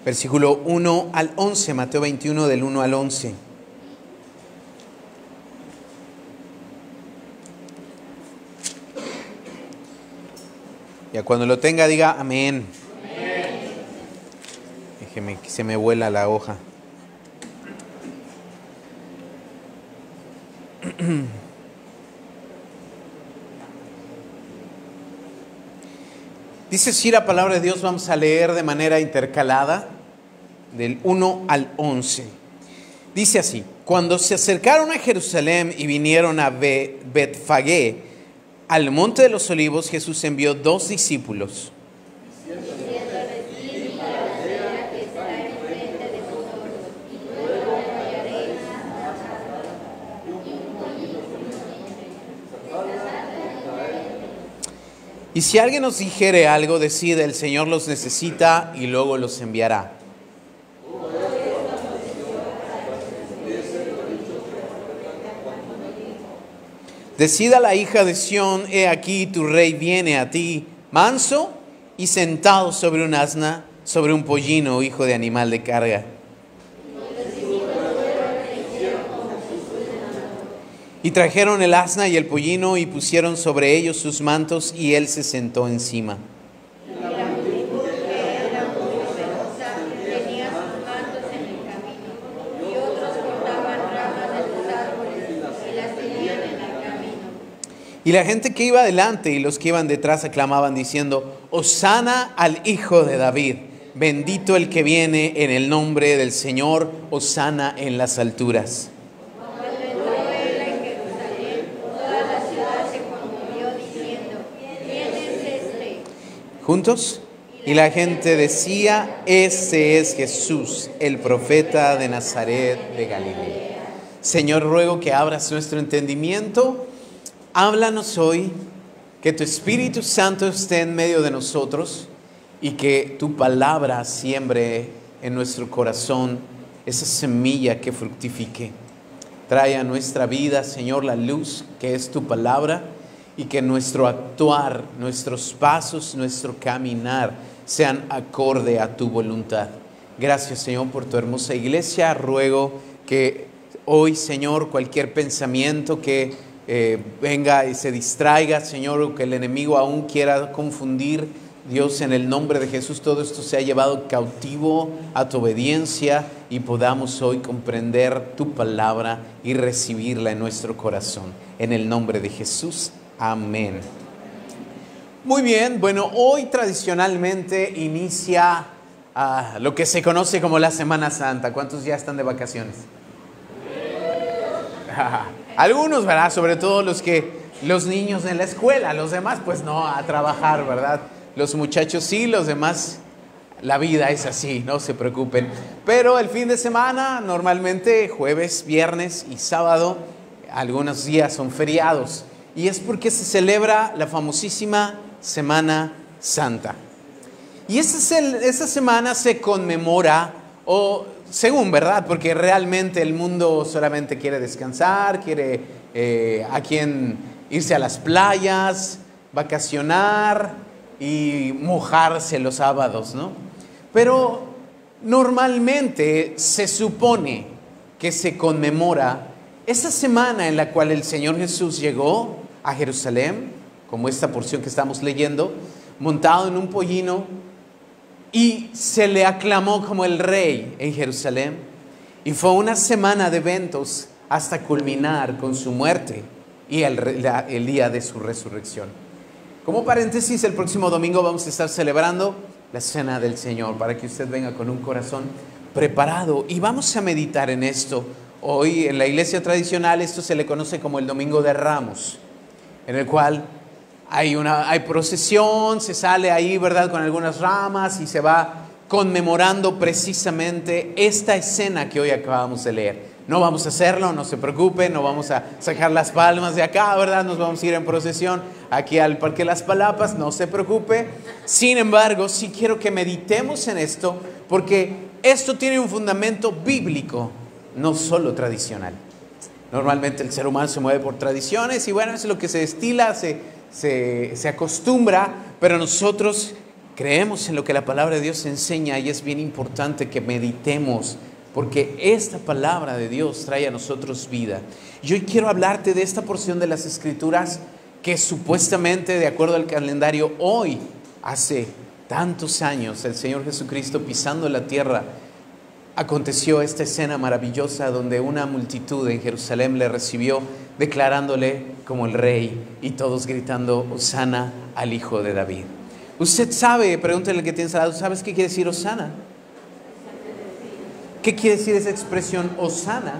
Versículo 1 al 11, Mateo 21 del 1 al 11. Ya cuando lo tenga diga amén. Amén. Déjeme que se me vuela la hoja. Dice así la palabra de Dios, vamos a leer de manera intercalada del 1 al 11. Dice así: cuando se acercaron a Jerusalén y vinieron a Betfagé, al monte de los olivos, Jesús envió 2 discípulos. Y si alguien os dijere algo, decid: el Señor los necesita y luego los enviará. Decid a la hija de Sión: he aquí tu rey viene a ti, manso y sentado sobre un asna, sobre un pollino, hijo de animal de carga. Y trajeron el asna y el pollino y pusieron sobre ellos sus mantos y él se sentó encima. Y la gente que iba delante y los que iban detrás aclamaban diciendo: Hosana al Hijo de David, bendito el que viene en el nombre del Señor, hosana en las alturas. ¿Juntos? Y la gente decía: ese es Jesús, el profeta de Nazaret de Galilea. Señor, ruego que abras nuestro entendimiento. Háblanos hoy, que tu Espíritu Santo esté en medio de nosotros y que tu palabra siembre en nuestro corazón esa semilla que fructifique. Trae a nuestra vida, Señor, la luz que es tu palabra, y que nuestro actuar, nuestros pasos, nuestro caminar sean acorde a tu voluntad. Gracias, Señor, por tu hermosa iglesia. Ruego que hoy, Señor, cualquier pensamiento que venga y se distraiga, Señor, o que el enemigo aún quiera confundir, Dios, en el nombre de Jesús, todo esto sea llevado cautivo a tu obediencia y podamos hoy comprender tu palabra y recibirla en nuestro corazón. En el nombre de Jesús. Amén. Muy bien, bueno, hoy tradicionalmente inicia lo que se conoce como la Semana Santa. ¿Cuántos ya están de vacaciones? Algunos, ¿verdad? Sobre todo los niños en la escuela, los demás pues no, a trabajar, ¿verdad? Los muchachos sí, los demás, la vida es así, no se preocupen. Pero el fin de semana, normalmente jueves, viernes y sábado, algunos días son feriados. Y es porque se celebra la famosísima Semana Santa. Y esa semana se conmemora, o según, ¿verdad? Porque realmente el mundo solamente quiere descansar, quiere irse a las playas, vacacionar y mojarse los sábados, ¿no? Pero normalmente se supone que se conmemora esa semana en la cual el Señor Jesús llegó a Jerusalén, como esta porción que estamos leyendo, montado en un pollino, y se le aclamó como el rey en Jerusalén. Y fue una semana de eventos hasta culminar con su muerte y el día de su resurrección. Como paréntesis, el próximo domingo vamos a estar celebrando la Cena del Señor, para que usted venga con un corazón preparado. Y vamos a meditar en esto. Hoy en la iglesia tradicional esto se le conoce como el Domingo de Ramos, en el cual hay procesión, se sale ahí, ¿verdad?, con algunas ramas y se va conmemorando precisamente esta escena que hoy acabamos de leer. No vamos a hacerlo, no se preocupen, no vamos a sacar las palmas de acá, ¿verdad? Nos vamos a ir en procesión aquí al Parque Las Palapas, no se preocupe. Sin embargo, sí quiero que meditemos en esto, porque esto tiene un fundamento bíblico, no solo tradicional. Normalmente el ser humano se mueve por tradiciones y bueno, es lo que se estila, se acostumbra, pero nosotros creemos en lo que la palabra de Dios enseña y es bien importante que meditemos, porque esta palabra de Dios trae a nosotros vida. Y hoy quiero hablarte de esta porción de las Escrituras que supuestamente, de acuerdo al calendario, hoy, hace tantos años, el Señor Jesucristo pisando la tierra, aconteció esta escena maravillosa donde una multitud en Jerusalén le recibió, declarándole como el rey y todos gritando: Hosana al Hijo de David. Usted sabe, pregúntale al que tiene al lado, ¿sabes qué quiere decir Hosana? ¿Qué quiere decir esa expresión Hosana?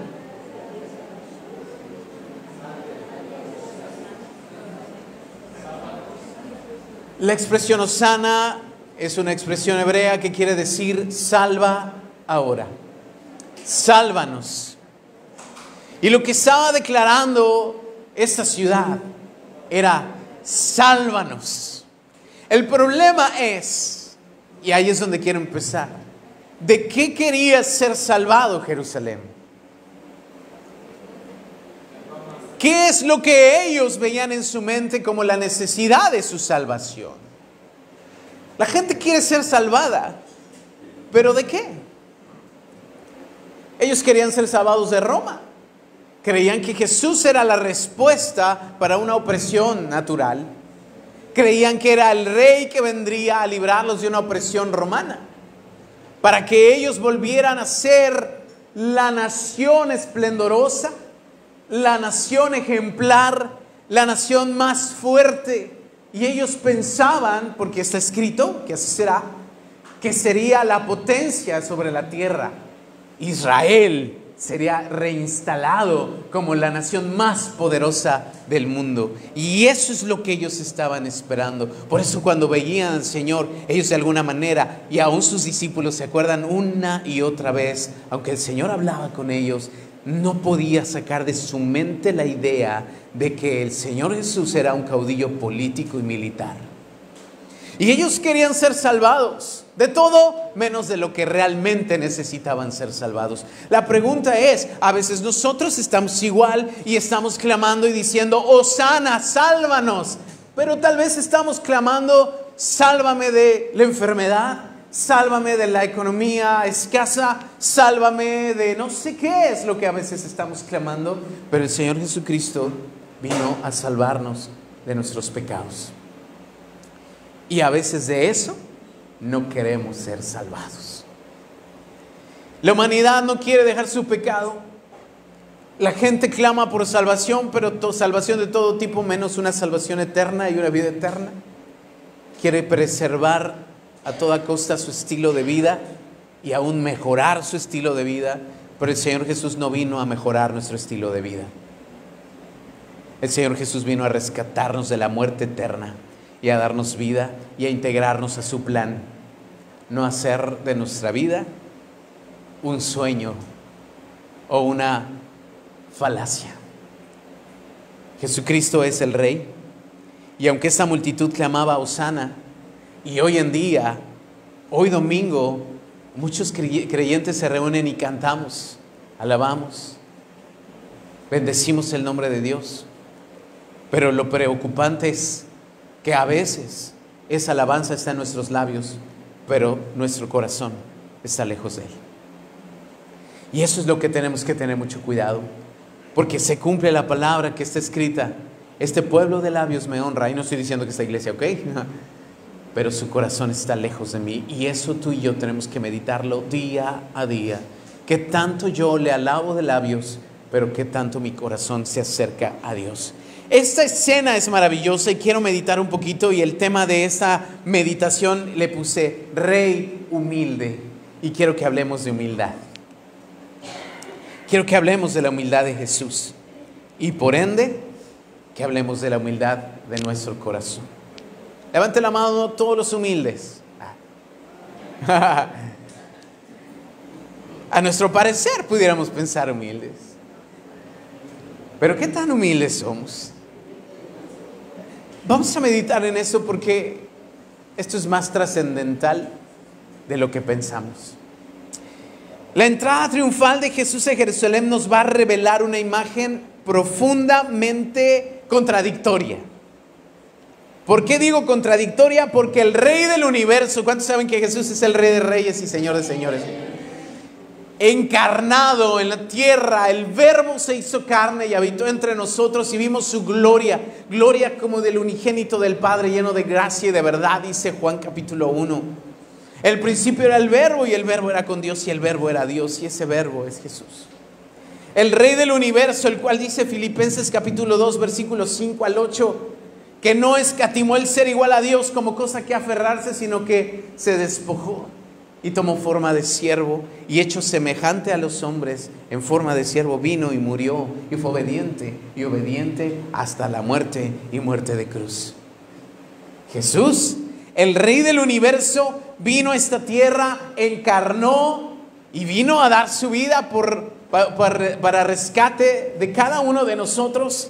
La expresión Hosana es una expresión hebrea que quiere decir salva ahora, sálvanos. Y lo que estaba declarando esta ciudad era: sálvanos. El problema es, y ahí es donde quiero empezar, ¿de qué quería ser salvado Jerusalén? ¿Qué es lo que ellos veían en su mente como la necesidad de su salvación? La gente quiere ser salvada, ¿pero de qué? Ellos querían ser salvados de Roma. Creían que Jesús era la respuesta para una opresión natural. Creían que era el rey que vendría a librarlos de una opresión romana, para que ellos volvieran a ser la nación esplendorosa, la nación ejemplar, la nación más fuerte. Y ellos pensaban, porque está escrito que así será, que sería la potencia sobre la tierra. Israel sería reinstalado como la nación más poderosa del mundo. Y eso es lo que ellos estaban esperando. Por eso cuando veían al Señor, ellos de alguna manera, y aún sus discípulos se acuerdan una y otra vez, aunque el Señor hablaba con ellos, no podía sacar de su mente la idea de que el Señor Jesús era un caudillo político y militar. Y ellos querían ser salvados de todo menos de lo que realmente necesitaban ser salvados. La pregunta es, a veces nosotros estamos igual y estamos clamando y diciendo: Hosana, sálvanos. Pero tal vez estamos clamando: sálvame de la enfermedad, sálvame de la economía escasa, sálvame de no sé qué es lo que a veces estamos clamando. Pero el Señor Jesucristo vino a salvarnos de nuestros pecados. Y a veces de eso no queremos ser salvados. La humanidad no quiere dejar su pecado. La gente clama por salvación, pero salvación de todo tipo, menos una salvación eterna y una vida eterna. Quiere preservar a toda costa su estilo de vida y aún mejorar su estilo de vida. Pero el Señor Jesús no vino a mejorar nuestro estilo de vida. El Señor Jesús vino a rescatarnos de la muerte eterna y a darnos vida y a integrarnos a su plan. No hacer de nuestra vida un sueño o una falacia. Jesucristo es el Rey. Y aunque esta multitud clamaba Hosana, y hoy en día, hoy domingo, muchos creyentes se reúnen y cantamos, alabamos, bendecimos el nombre de Dios. Pero lo preocupante es que a veces esa alabanza está en nuestros labios, pero nuestro corazón está lejos de Él. Y eso es lo que tenemos que tener mucho cuidado, porque se cumple la palabra que está escrita: este pueblo de labios me honra. Y no estoy diciendo que esta iglesia, ¿ok? Pero su corazón está lejos de mí. Y eso tú y yo tenemos que meditarlo día a día. Que tanto yo le alabo de labios, pero que tanto mi corazón se acerca a Dios. Esta escena es maravillosa y quiero meditar un poquito, y el tema de esta meditación le puse Rey humilde, y quiero que hablemos de humildad. Quiero que hablemos de la humildad de Jesús y por ende que hablemos de la humildad de nuestro corazón. Levante la mano todos los humildes. A nuestro parecer pudiéramos pensar humildes, pero ¿qué tan humildes somos? Vamos a meditar en eso porque esto es más trascendental de lo que pensamos. La entrada triunfal de Jesús a Jerusalén nos va a revelar una imagen profundamente contradictoria. ¿Por qué digo contradictoria? Porque el Rey del universo, ¿cuántos saben que Jesús es el Rey de Reyes y Señor de Señores? Encarnado en la tierra, el Verbo se hizo carne y habitó entre nosotros y vimos su gloria, gloria como del unigénito del Padre, lleno de gracia y de verdad, dice Juan capítulo 1. El principio era el Verbo y el Verbo era con Dios y el Verbo era Dios y ese Verbo es Jesús. El Rey del universo, el cual dice Filipenses capítulo 2 versículos 5 al 8, que no escatimó el ser igual a Dios como cosa que aferrarse, sino que se despojó y tomó forma de siervo y hecho semejante a los hombres, en forma de siervo vino y murió y fue obediente hasta la muerte y muerte de cruz. Jesús, el Rey del universo, vino a esta tierra, encarnó y vino a dar su vida para rescate de cada uno de nosotros.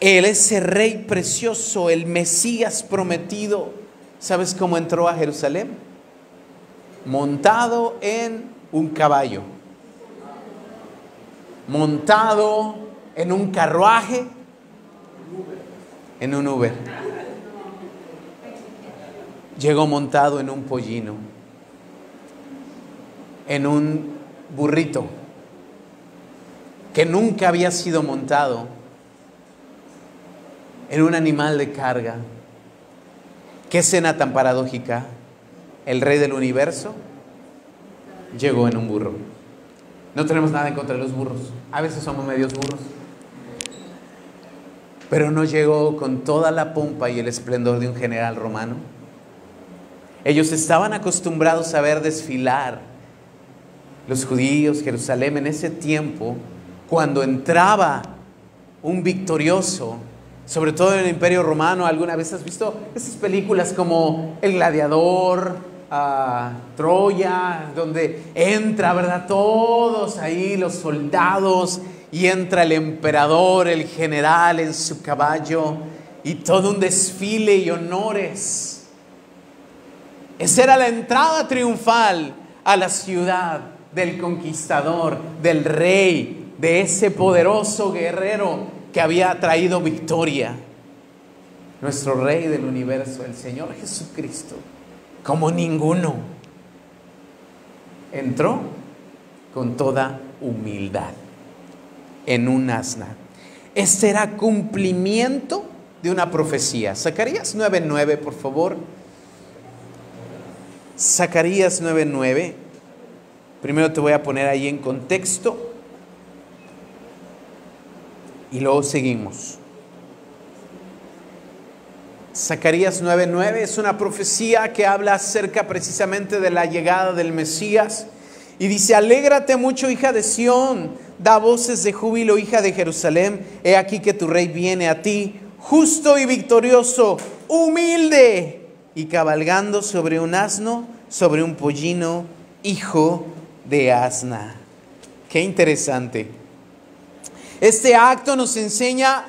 Él es ese Rey precioso, el Mesías prometido. ¿Sabes cómo entró a Jerusalén? Montado en un caballo, montado en un carruaje, en un Uber. Llegó montado en un pollino, en un burrito que nunca había sido montado, en un animal de carga. ¿Qué escena tan paradójica? El Rey del universo llegó en un burro. No tenemos nada en contra de los burros. A veces somos medios burros. Pero no llegó con toda la pompa y el esplendor de un general romano. Ellos estaban acostumbrados a ver desfilar los judíos, Jerusalén, en ese tiempo, cuando entraba un victorioso, sobre todo en el Imperio Romano. ¿Alguna vez has visto esas películas como El Gladiador, Troya, donde entra, ¿verdad? Todos ahí, los soldados, y entra el emperador, el general en su caballo, y todo un desfile y honores. Esa era la entrada triunfal a la ciudad del conquistador, del rey, de ese poderoso guerrero que había traído victoria. Nuestro Rey del universo, el Señor Jesucristo, como ninguno, entró con toda humildad en un asna. Este era cumplimiento de una profecía. Zacarías 9:9, por favor. Zacarías 9:9. Primero te voy a poner ahí en contexto y luego seguimos. Zacarías 9:9 es una profecía que habla acerca precisamente de la llegada del Mesías. Y dice: alégrate mucho, hija de Sión, da voces de júbilo, hija de Jerusalén. He aquí que tu rey viene a ti, justo y victorioso, humilde, y cabalgando sobre un asno, sobre un pollino, hijo de asna. Qué interesante. Este acto nos enseña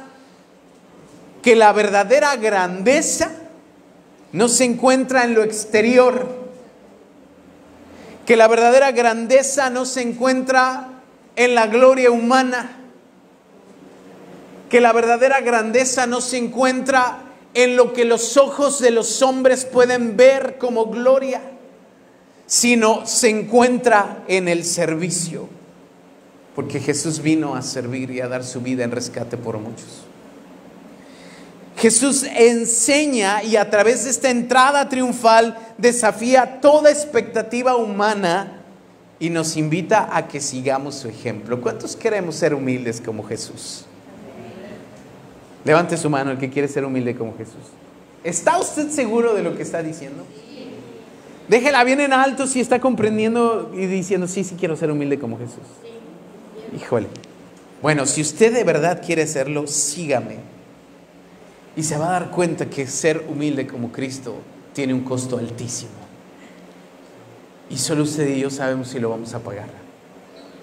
que la verdadera grandeza no se encuentra en lo exterior, que la verdadera grandeza no se encuentra en la gloria humana, que la verdadera grandeza no se encuentra en lo que los ojos de los hombres pueden ver como gloria, sino se encuentra en el servicio, porque Jesús vino a servir y a dar su vida en rescate por muchos. Jesús enseña, y a través de esta entrada triunfal desafía toda expectativa humana y nos invita a que sigamos su ejemplo. ¿Cuántos queremos ser humildes como Jesús? Levante su mano el que quiere ser humilde como Jesús. ¿Está usted seguro de lo que está diciendo? Déjela bien en alto si está comprendiendo y diciendo: sí, quiero ser humilde como Jesús. Híjole. Bueno, si usted de verdad quiere serlo, sígame. Y se va a dar cuenta que ser humilde como Cristo tiene un costo altísimo. Y solo usted y yo sabemos si lo vamos a pagar.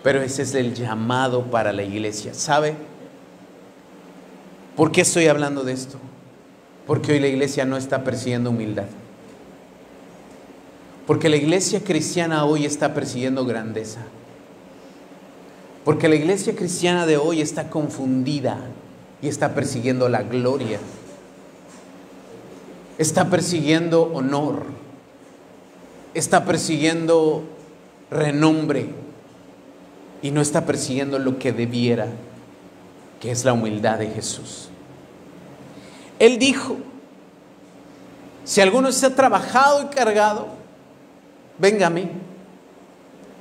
Pero ese es el llamado para la iglesia. ¿Sabe por qué estoy hablando de esto? Porque hoy la iglesia no está persiguiendo humildad. Porque la iglesia cristiana hoy está persiguiendo grandeza. Porque la iglesia cristiana de hoy está confundida y está persiguiendo la gloria. está persiguiendo honor, está persiguiendo renombre y no está persiguiendo lo que debiera, que es la humildad de Jesús. Él dijo: si alguno se ha trabajado y cargado, venga a mí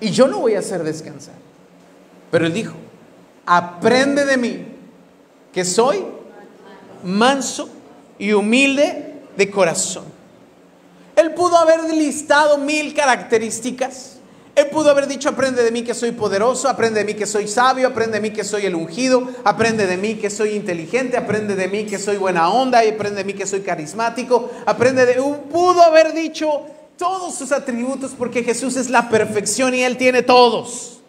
y yo lo voy a hacer descansar. Pero él dijo: aprende de mí, que soy manso y humilde de corazón. Él pudo haber listado 1000 características. Él pudo haber dicho: aprende de mí que soy poderoso, aprende de mí que soy sabio, aprende de mí que soy el ungido, aprende de mí que soy inteligente, aprende de mí que soy buena onda, y aprende de mí que soy carismático, pudo haber dicho todos sus atributos, porque Jesús es la perfección y Él tiene todos.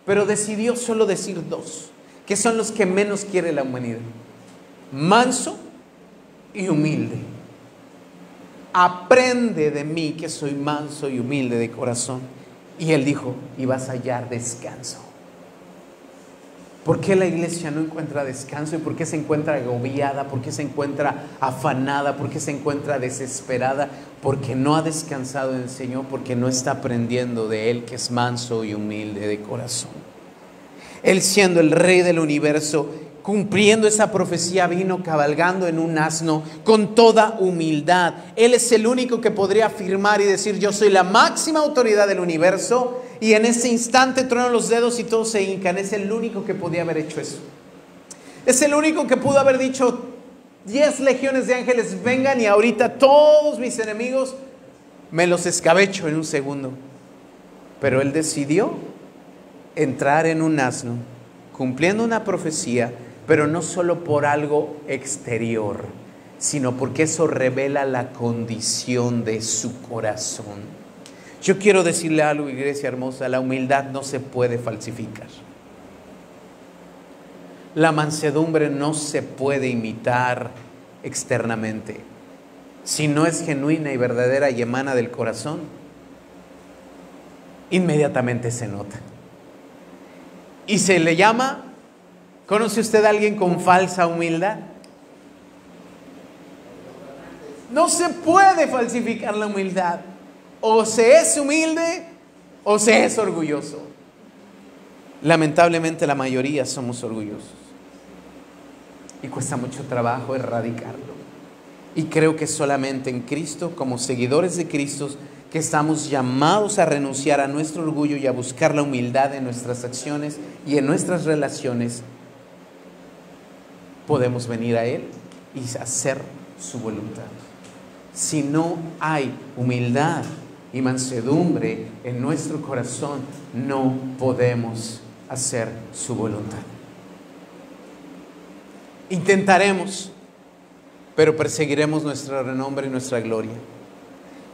Pero decidió solo decir 2, que son los que menos quiere la humanidad: manso y humilde. Aprende de mí que soy manso y humilde de corazón. Y Él dijo: y vas a hallar descanso. ¿Por qué la iglesia no encuentra descanso? ¿Y por qué se encuentra agobiada? ¿Por qué se encuentra afanada? ¿Por qué se encuentra desesperada? Porque no ha descansado en el Señor, porque no está aprendiendo de Él, que es manso y humilde de corazón. Él, siendo el Rey del universo, cumpliendo esa profecía, vino cabalgando en un asno con toda humildad. Él es el único que podría afirmar y decir: yo soy la máxima autoridad del universo. Y en ese instante truenan los dedos y todos se hincan. Es el único que podía haber hecho eso. Es el único que pudo haber dicho: 10 legiones de ángeles vengan y ahorita todos mis enemigos me los escabecho en un segundo. Pero Él decidió entrar en un asno, cumpliendo una profecía, pero no solo por algo exterior, sino porque eso revela la condición de su corazón. Yo quiero decirle algo, iglesia hermosa: la humildad no se puede falsificar. La mansedumbre no se puede imitar externamente. Si no es genuina y verdadera y emana del corazón, inmediatamente se nota. Y se le llama... ¿Conoce usted a alguien con falsa humildad? No se puede falsificar la humildad. O se es humilde o se es orgulloso. Lamentablemente la mayoría somos orgullosos. Y cuesta mucho trabajo erradicarlo. Y creo que solamente en Cristo, como seguidores de Cristo, que estamos llamados a renunciar a nuestro orgullo y a buscar la humildad en nuestras acciones y en nuestras relaciones, podemos venir a Él y hacer su voluntad. Si no hay humildad y mansedumbre en nuestro corazón, no podemos hacer su voluntad. Intentaremos, pero perseguiremos nuestro renombre y nuestra gloria.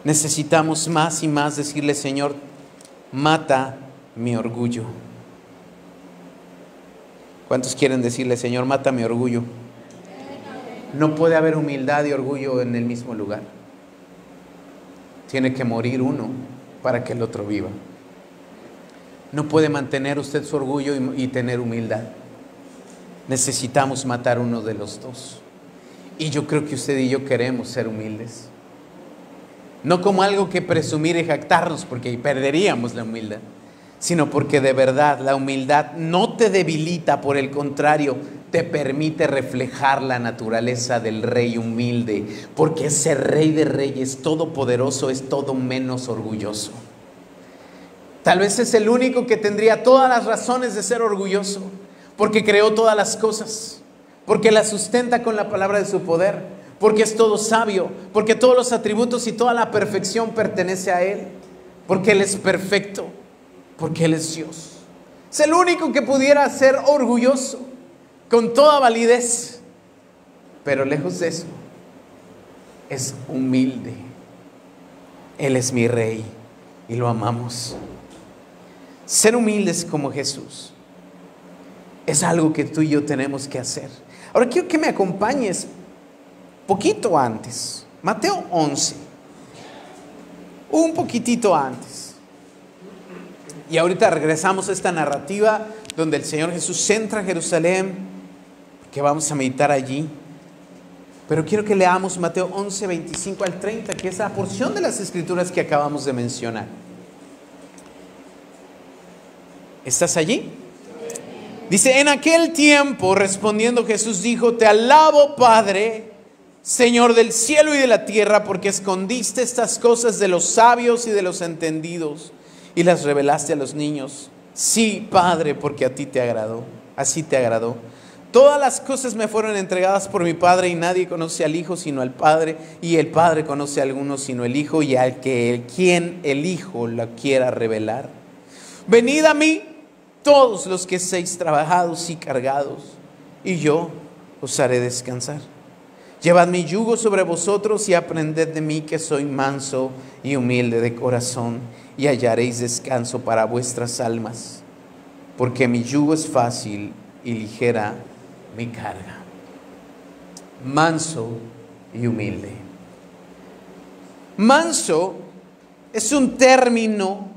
Necesitamos más y más decirle: Señor, mata mi orgullo. ¿Cuántos quieren decirle: Señor, mata mi orgullo? No puede haber humildad y orgullo en el mismo lugar. Tiene que morir uno para que el otro viva. No puede mantener usted su orgullo y tener humildad. Necesitamos matar uno de los dos. Y yo creo que usted y yo queremos ser humildes. No como algo que presumir y jactarnos, porque perderíamos la humildad, sino porque de verdad la humildad no te debilita, por el contrario, te permite reflejar la naturaleza del rey humilde, porque ese Rey de Reyes todopoderoso es todo menos orgulloso. Tal vez es el único que tendría todas las razones de ser orgulloso, porque creó todas las cosas, porque las sustenta con la palabra de su poder, porque es todo sabio, porque todos los atributos y toda la perfección pertenece a Él, porque Él es perfecto, porque Él es Dios. Es el único que pudiera ser orgulloso con toda validez, pero lejos de eso, es humilde. Él es mi Rey y lo amamos. Ser humildes como Jesús es algo que tú y yo tenemos que hacer. Ahora quiero que me acompañes poquito antes, Mateo 11, un poquitito antes. Y ahorita regresamos a esta narrativa donde el Señor Jesús entra a Jerusalén, que vamos a meditar allí. Pero quiero que leamos Mateo 11, 25 al 30, que es la porción de las escrituras que acabamos de mencionar. ¿Estás allí? Dice, en aquel tiempo, respondiendo Jesús dijo, te alabo, Padre, Señor del cielo y de la tierra, porque escondiste estas cosas de los sabios y de los entendidos y las revelaste a los niños. Sí, Padre, porque a ti te agradó, así te agradó. Todas las cosas me fueron entregadas por mi Padre y nadie conoce al Hijo sino al Padre, y el Padre conoce a alguno sino el Hijo y al que quien el Hijo la quiera revelar. Venid a mí todos los que seáis trabajados y cargados, y yo os haré descansar. Llevad mi yugo sobre vosotros y aprended de mí, que soy manso y humilde de corazón, y hallaréis descanso para vuestras almas, porque mi yugo es fácil y ligera mi carga. Manso y humilde. Manso es un término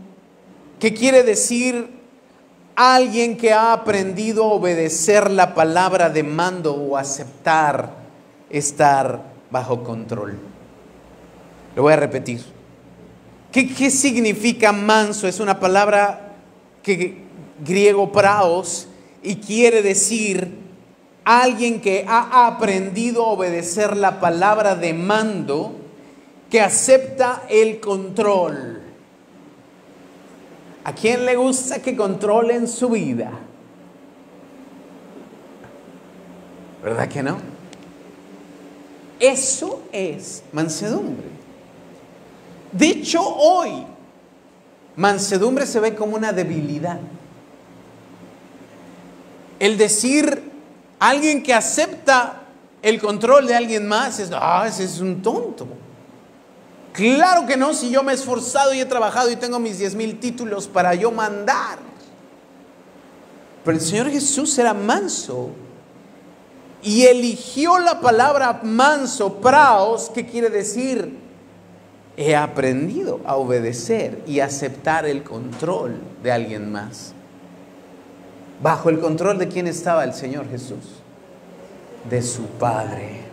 que quiere decir alguien que ha aprendido a obedecer la palabra de mando o aceptar estar bajo control. Lo voy a repetir. ¿Qué significa manso? Es una palabra griego praos y quiere decir alguien que ha aprendido a obedecer la palabra de mando, que acepta el control. ¿A quién le gusta que controlen su vida? ¿Verdad que no? Eso es mansedumbre. De hecho, hoy mansedumbre se ve como una debilidad. El decir alguien que acepta el control de alguien más ese es un tonto. Claro que no, si yo me he esforzado y he trabajado y tengo mis 10,000 títulos para yo mandar. Pero el Señor Jesús era manso y eligió la palabra manso, praos, que quiere decir he aprendido a obedecer y aceptar el control de alguien más. ¿Bajo el control de quién estaba el Señor Jesús? De su Padre.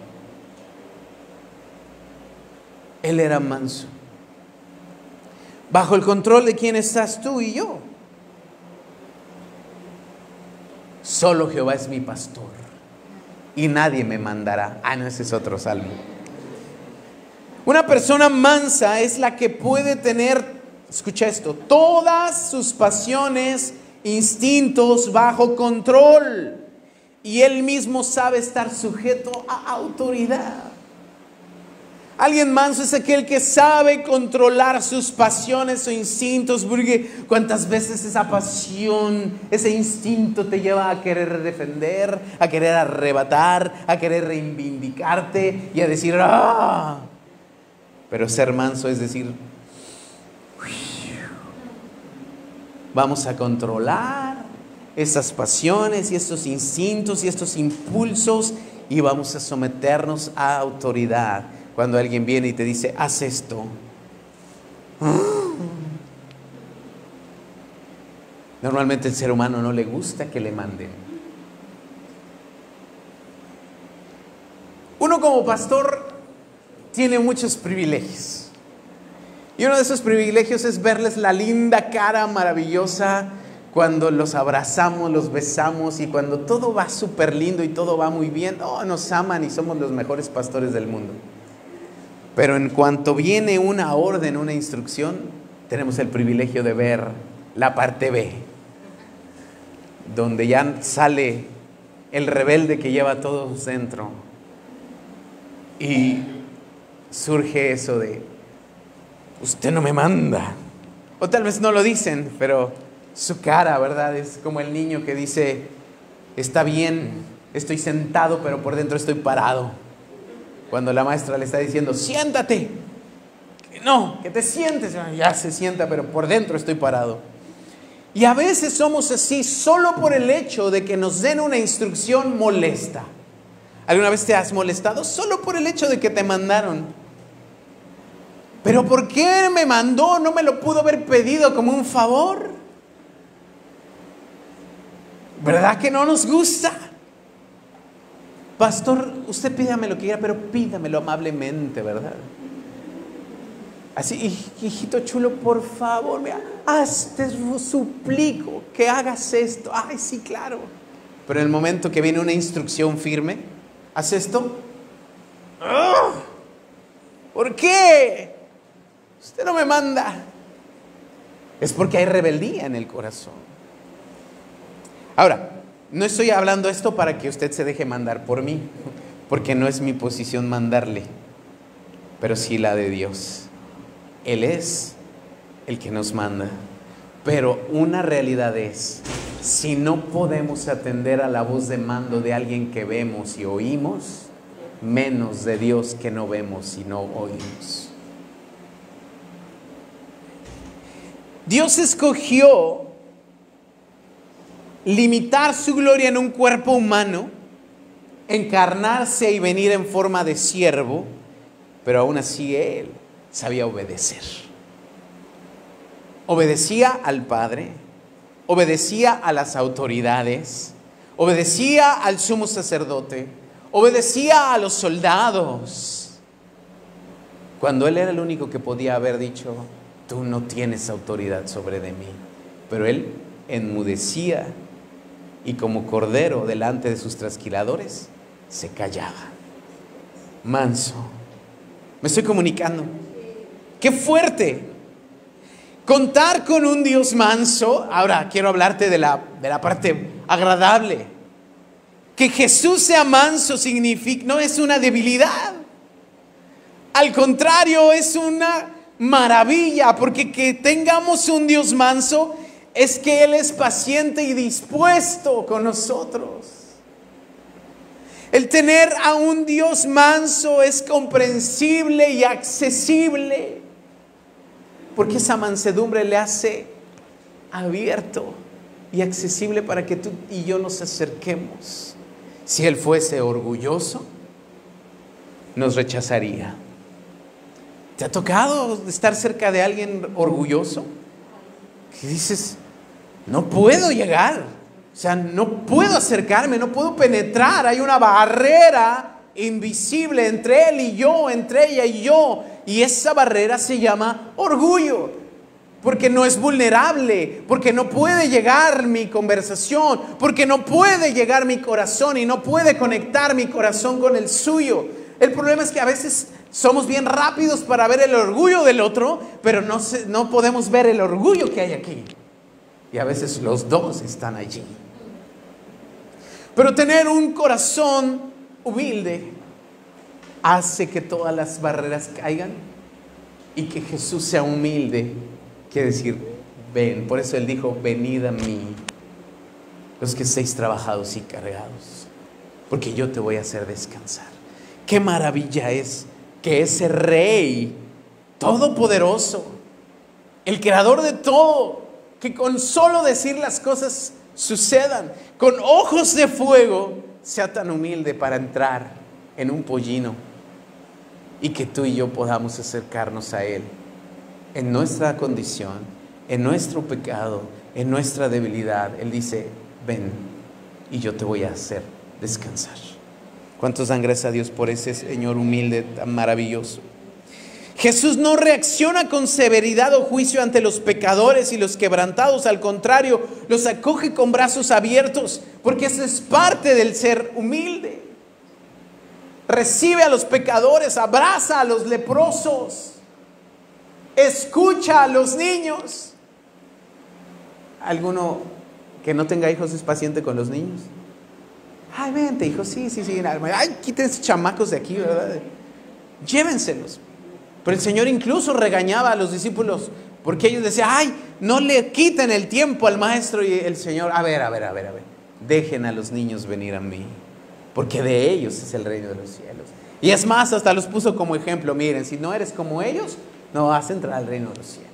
Él era manso. ¿Bajo el control de quién estás tú y yo? Solo Jehová es mi pastor y nadie me mandará. No, ese es otro salmo. Una persona mansa es la que puede tener, escucha esto, todas sus pasiones, instintos bajo control, y él mismo sabe estar sujeto a autoridad. Alguien manso es aquel que sabe controlar sus pasiones o instintos, porque cuántas veces esa pasión, ese instinto te lleva a querer defender, a querer arrebatar, a querer reivindicarte y a decir ¡ah! Pero ser manso es decir, vamos a controlar estas pasiones y estos instintos y estos impulsos y vamos a someternos a autoridad. Cuando alguien viene y te dice, haz esto. Normalmente el ser humano no le gusta que le manden. Uno como pastor tiene muchos privilegios. Y uno de esos privilegios es verles la linda cara maravillosa cuando los abrazamos, los besamos y cuando todo va súper lindo y todo va muy bien. Nos aman y somos los mejores pastores del mundo. Pero en cuanto viene una orden, una instrucción, tenemos el privilegio de ver la parte B, donde ya sale el rebelde que lleva todo dentro y surge eso de usted no me manda, o tal vez no lo dicen, pero su cara, ¿verdad? Es como el niño que dice, está bien, estoy sentado, pero por dentro estoy parado. Cuando la maestra le está diciendo, siéntate, no, que te sientes, ya se sienta, pero por dentro estoy parado. Y a veces somos así, solo por el hecho de que nos den una instrucción molesta. ¿Alguna vez te has molestado? Solo por el hecho de que te mandaron. ¿Pero por qué me mandó? ¿No me lo pudo haber pedido como un favor? ¿Verdad que no nos gusta? pastor, usted pídame lo que quiera, pero pídamelo amablemente, ¿verdad? Así, hijito chulo, por favor, mira, te suplico que hagas esto. Ay, sí, claro. Pero en el momento que viene una instrucción firme, haz esto. ¡Oh! ¿Por qué? Usted no me manda. Es porque hay rebeldía en el corazón. Ahora, no estoy hablando esto para que usted se deje mandar por mí, porque no es mi posición mandarle, pero sí la de Dios. Él es el que nos manda. Pero una realidad es, si no podemos atender a la voz de mando de alguien que vemos y oímos, menos de Dios que no vemos y no oímos. Dios escogió limitar su gloria en un cuerpo humano, encarnarse y venir en forma de siervo, pero aún así Él sabía obedecer. Obedecía al Padre, obedecía a las autoridades, obedecía al sumo sacerdote, obedecía a los soldados, cuando Él era el único que podía haber dicho: tú no tienes autoridad sobre de mí. Pero Él enmudecía y como cordero delante de sus trasquiladores se callaba. Manso. ¿Me estoy comunicando? ¡Qué fuerte! Contar con un Dios manso. Ahora quiero hablarte de la parte agradable. Que Jesús sea manso significa, no es una debilidad. Al contrario, es una maravilla, porque que tengamos un Dios manso es que Él es paciente y dispuesto con nosotros. El tener a un Dios manso es comprensible y accesible, porque esa mansedumbre le hace abierto y accesible para que tú y yo nos acerquemos. Si Él fuese orgulloso, nos rechazaría. ¿Te ha tocado estar cerca de alguien orgulloso? Que dices, no puedo llegar, o sea, no puedo acercarme, no puedo penetrar. Hay una barrera invisible entre él y yo, entre ella y yo. Y esa barrera se llama orgullo, porque no es vulnerable, porque no puede llegar mi conversación, porque no puede llegar mi corazón y no puede conectar mi corazón con el suyo. El problema es que a veces somos bien rápidos para ver el orgullo del otro, pero no podemos ver el orgullo que hay aquí. Y a veces los dos están allí. Pero tener un corazón humilde hace que todas las barreras caigan, y que Jesús sea humilde quiere decir ven. Por eso Él dijo: venid a mí los que estéis trabajados y cargados, porque yo te voy a hacer descansar. Qué maravilla es que ese Rey todopoderoso, el creador de todo, que con solo decir las cosas sucedan, con ojos de fuego, sea tan humilde para entrar en un pollino, y que tú y yo podamos acercarnos a Él en nuestra condición, en nuestro pecado, en nuestra debilidad. Él dice: ven y yo te voy a hacer descansar. ¿Cuántos dan gracias a Dios por ese Señor humilde tan maravilloso? Jesús no reacciona con severidad o juicio ante los pecadores y los quebrantados. Al contrario, los acoge con brazos abiertos, porque eso es parte del ser humilde. Recibe a los pecadores, abraza a los leprosos, escucha a los niños. ¿Alguno que no tenga hijos es paciente con los niños? Ay, vente, hijo, sí. Ay, quiten esos chamacos de aquí, ¿verdad? Llévenselos. Pero el Señor incluso regañaba a los discípulos, porque ellos decían: ay, no le quiten el tiempo al maestro. Y el Señor: a ver, dejen a los niños venir a mí, porque de ellos es el reino de los cielos. Y es más, hasta los puso como ejemplo: miren, si no eres como ellos, no vas a entrar al reino de los cielos.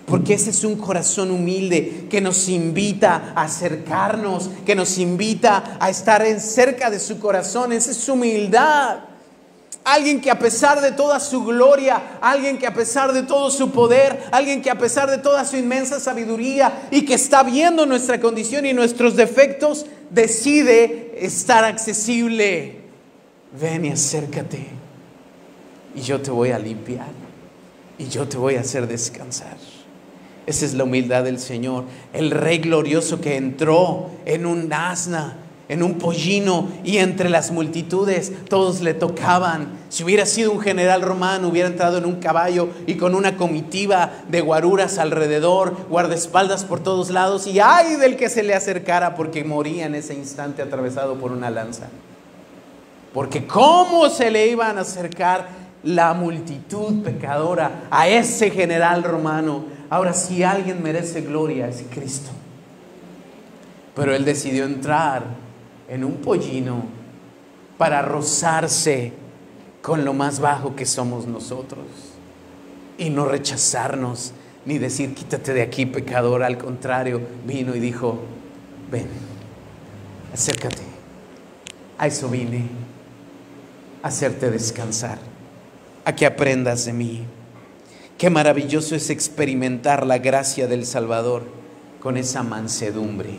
Porque ese es un corazón humilde que nos invita a acercarnos, que nos invita a estar cerca de su corazón. Esa es su humildad. Alguien que a pesar de toda su gloria, alguien que a pesar de todo su poder, alguien que a pesar de toda su inmensa sabiduría y que está viendo nuestra condición y nuestros defectos, decide estar accesible. Ven y acércate y yo te voy a limpiar y yo te voy a hacer descansar. Esa es la humildad del Señor. El Rey glorioso que entró en un asna, en un pollino, y entre las multitudes todos le tocaban. Si hubiera sido un general romano, hubiera entrado en un caballo y con una comitiva de guaruras alrededor, guardaespaldas por todos lados, y ay del que se le acercara, porque moría en ese instante atravesado por una lanza. Porque cómo se le iban a acercar la multitud pecadora a ese general romano. Ahora, si alguien merece gloria, es Cristo. Pero Él decidió entrar en un pollino para rozarse con lo más bajo que somos nosotros y no rechazarnos ni decir quítate de aquí, pecador. Al contrario, vino y dijo: ven, acércate, a eso vine, a hacerte descansar, a que aprendas de mí. Qué maravilloso es experimentar la gracia del Salvador con esa mansedumbre.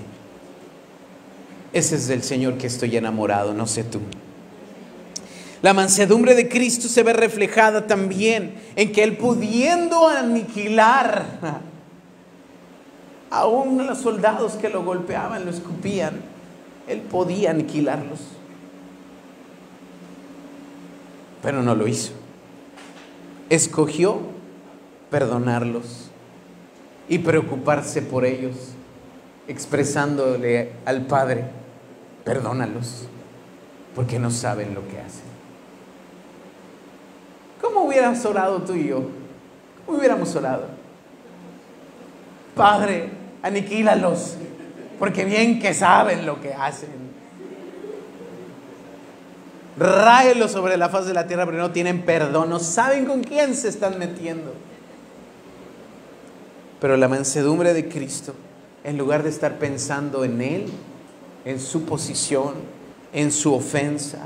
Ese es del Señor que estoy enamorado, no sé tú. La mansedumbre de Cristo se ve reflejada también en que Él, pudiendo aniquilar aún a los soldados que lo golpeaban, lo escupían, Él podía aniquilarlos, pero no lo hizo. Escogió perdonarlos y preocuparse por ellos, expresándole al Padre: perdónalos, porque no saben lo que hacen. ¿Cómo hubieras orado tú y yo? ¿Cómo hubiéramos orado? Padre, aniquílalos, porque bien que saben lo que hacen. Ráelos sobre la faz de la tierra, pero no tienen perdón, no saben con quién se están metiendo. Pero la mansedumbre de Cristo, en lugar de estar pensando en Él, en su posición, en su ofensa,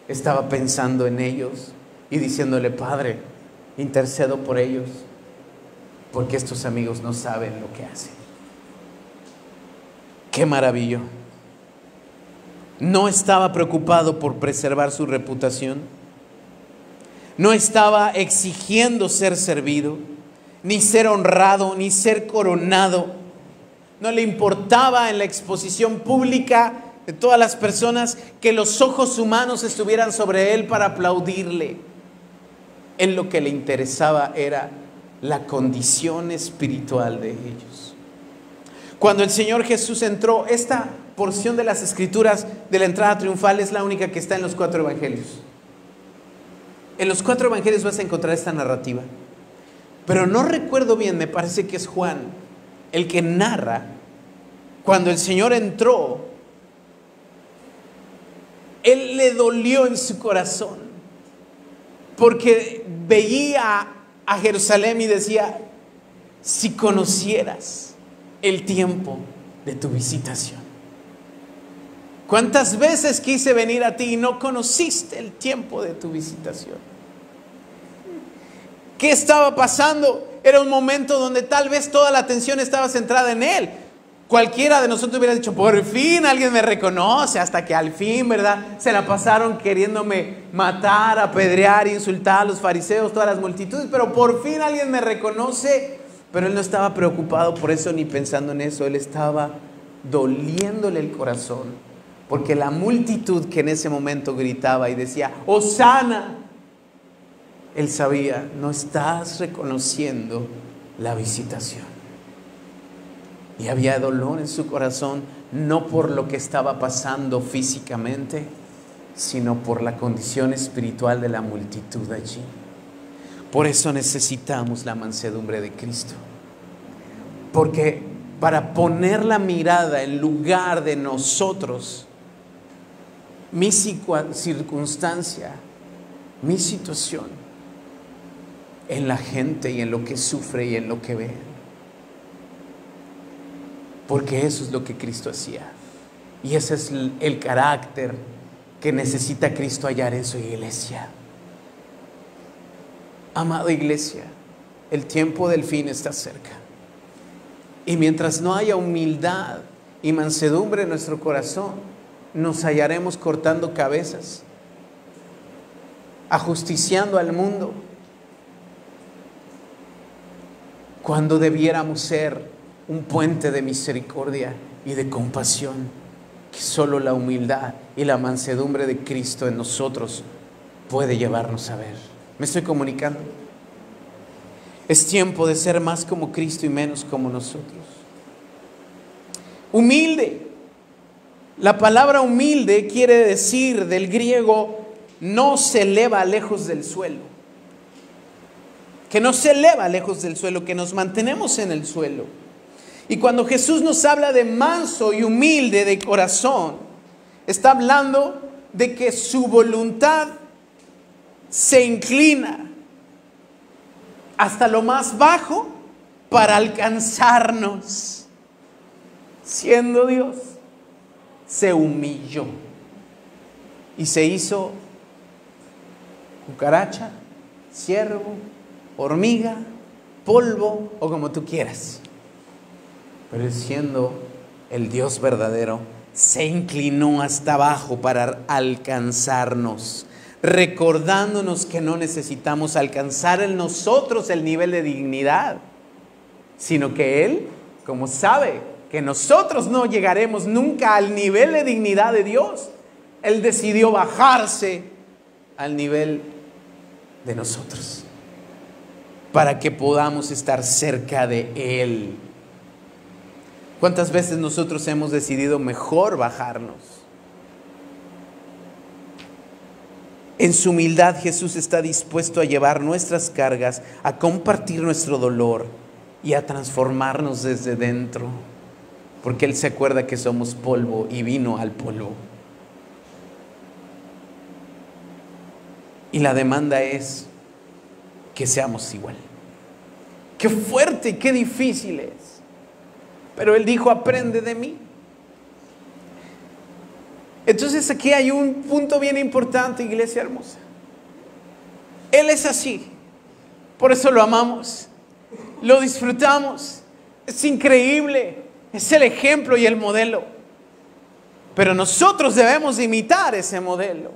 estaba pensando en ellos y diciéndole: Padre, intercedo por ellos, porque estos amigos no saben lo que hacen. ¡Qué maravilla! No estaba preocupado por preservar su reputación, no estaba exigiendo ser servido, ni ser honrado, ni ser coronado. No le importaba en la exposición pública de todas las personas que los ojos humanos estuvieran sobre Él para aplaudirle. En lo que le interesaba era la condición espiritual de ellos. Cuando el Señor Jesús entró, esta porción de las Escrituras de la entrada triunfal es la única que está en los 4 evangelios. En los 4 evangelios vas a encontrar esta narrativa, pero no recuerdo bien, me parece que es Juan el que narra cuando el Señor entró. Él le dolió en su corazón porque veía a Jerusalén y decía: si conocieras el tiempo de tu visitación. ¿Cuántas veces quise venir a ti y no conociste el tiempo de tu visitación? ¿Qué estaba pasando? Era un momento donde tal vez toda la atención estaba centrada en Él. Cualquiera de nosotros hubiera dicho: por fin alguien me reconoce, hasta que al fin, ¿verdad? Se la pasaron queriéndome matar, apedrear, insultar a los fariseos, todas las multitudes, pero por fin alguien me reconoce. Pero Él no estaba preocupado por eso ni pensando en eso. Él estaba doliéndole el corazón, porque la multitud que en ese momento gritaba y decía: ¡Hosana!, Él sabía: no estás reconociendo la visitación. Y había dolor en su corazón, no por lo que estaba pasando físicamente, sino por la condición espiritual de la multitud allí. Por eso necesitamos la mansedumbre de Cristo. Porque para poner la mirada en lugar de nosotros, mi circunstancia, mi situación, en la gente y en lo que sufre y en lo que ve. Porque eso es lo que Cristo hacía. Y ese es el carácter que necesita Cristo hallar en su iglesia. Amada iglesia, el tiempo del fin está cerca. Y mientras no haya humildad y mansedumbre en nuestro corazón, nos hallaremos cortando cabezas, ajusticiando al mundo, cuando debiéramos ser un puente de misericordia y de compasión que solo la humildad y la mansedumbre de Cristo en nosotros puede llevarnos a ver. ¿Me estoy comunicando? Es tiempo de ser más como Cristo y menos como nosotros. Humilde. La palabra humilde quiere decir del griego no se eleva lejos del suelo. Que no se eleva lejos del suelo, que nos mantenemos en el suelo. Y cuando Jesús nos habla de manso y humilde de corazón, está hablando de que su voluntad se inclina hasta lo más bajo para alcanzarnos. Siendo Dios, se humilló y se hizo cucaracha, ciervo, hormiga, polvo o como tú quieras. Pero siendo el Dios verdadero, se inclinó hasta abajo para alcanzarnos, recordándonos que no necesitamos alcanzar en nosotros el nivel de dignidad, sino que Él, como sabe que nosotros no llegaremos nunca al nivel de dignidad de Dios, Él decidió bajarse al nivel de nosotros, para que podamos estar cerca de Él. ¿Cuántas veces nosotros hemos decidido mejor bajarnos? En su humildad Jesús está dispuesto a llevar nuestras cargas, a compartir nuestro dolor y a transformarnos desde dentro, porque Él se acuerda que somos polvo y vino al polvo. Y la demanda es que seamos igual. Qué fuerte, qué difícil es. Pero Él dijo, aprende de mí. Entonces aquí hay un punto bien importante, iglesia hermosa. Él es así. Por eso lo amamos. Lo disfrutamos. Es increíble. Es el ejemplo y el modelo. Pero nosotros debemos imitar ese modelo.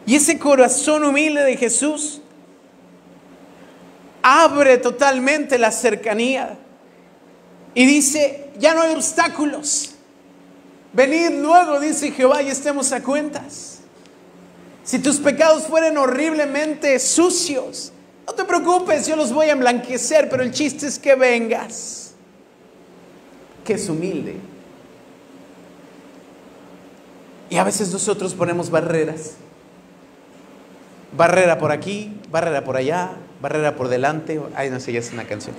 Y ese corazón humilde de Jesús abre totalmente la cercanía. Y dice, ya no hay obstáculos. Venid luego, dice Jehová, y estemos a cuentas. Si tus pecados fueren horriblemente sucios, no te preocupes, yo los voy a emblanquecer, pero el chiste es que vengas. Que es humilde. Y a veces nosotros ponemos barreras. Barrera por aquí, barrera por allá, barrera por delante. Ay, no sé, ya es una canción.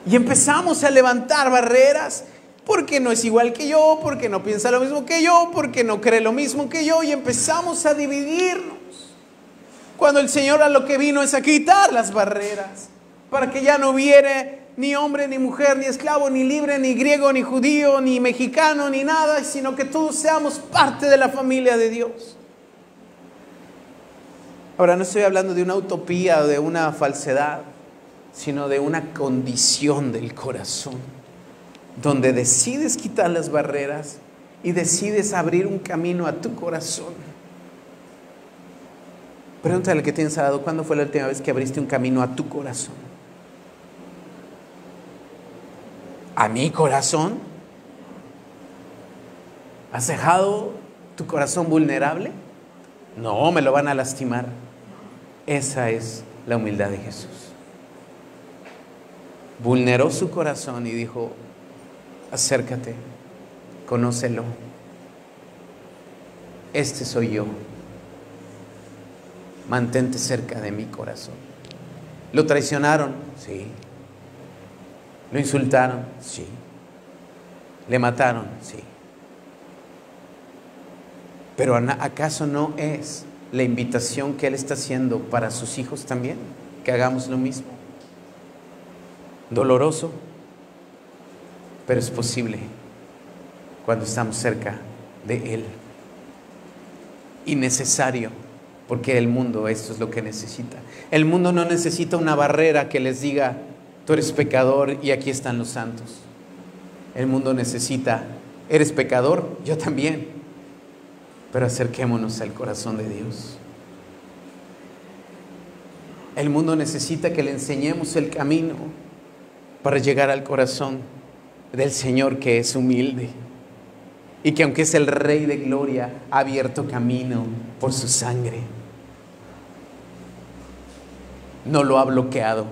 Y empezamos a levantar barreras porque no es igual que yo, porque no piensa lo mismo que yo, porque no cree lo mismo que yo, y empezamos a dividirnos. Cuando el Señor a lo que vino es a quitar las barreras, para que ya no hubiera ni hombre, ni mujer, ni esclavo, ni libre, ni griego, ni judío, ni mexicano, ni nada, sino que todos seamos parte de la familia de Dios. Ahora no estoy hablando de una utopía o de una falsedad, sino de una condición del corazón, donde decides quitar las barreras y decides abrir un camino a tu corazón. Pregúntale al que tienes al lado, ¿cuándo fue la última vez que abriste un camino a tu corazón? ¿A mi corazón? ¿Has dejado tu corazón vulnerable? No, me lo van a lastimar. Esa es la humildad de Jesús. Vulneró su corazón y dijo, acércate, conócelo. Este soy yo. Mantente cerca de mi corazón. ¿Lo traicionaron? Sí. ¿Lo insultaron? Sí. ¿Le mataron? Sí. Pero ¿acaso no es la invitación que Él está haciendo para sus hijos también? Que hagamos lo mismo. Doloroso, pero es posible cuando estamos cerca de Él. Y necesario porque el mundo esto es lo que necesita. El mundo no necesita una barrera que les diga, tú eres pecador y aquí están los santos. El mundo necesita, eres pecador, yo también, pero acerquémonos al corazón de Dios. El mundo necesita que le enseñemos el camino para llegar al corazón del Señor, que es humilde y que, aunque es el Rey de gloria, ha abierto camino por su sangre. No lo ha bloqueado.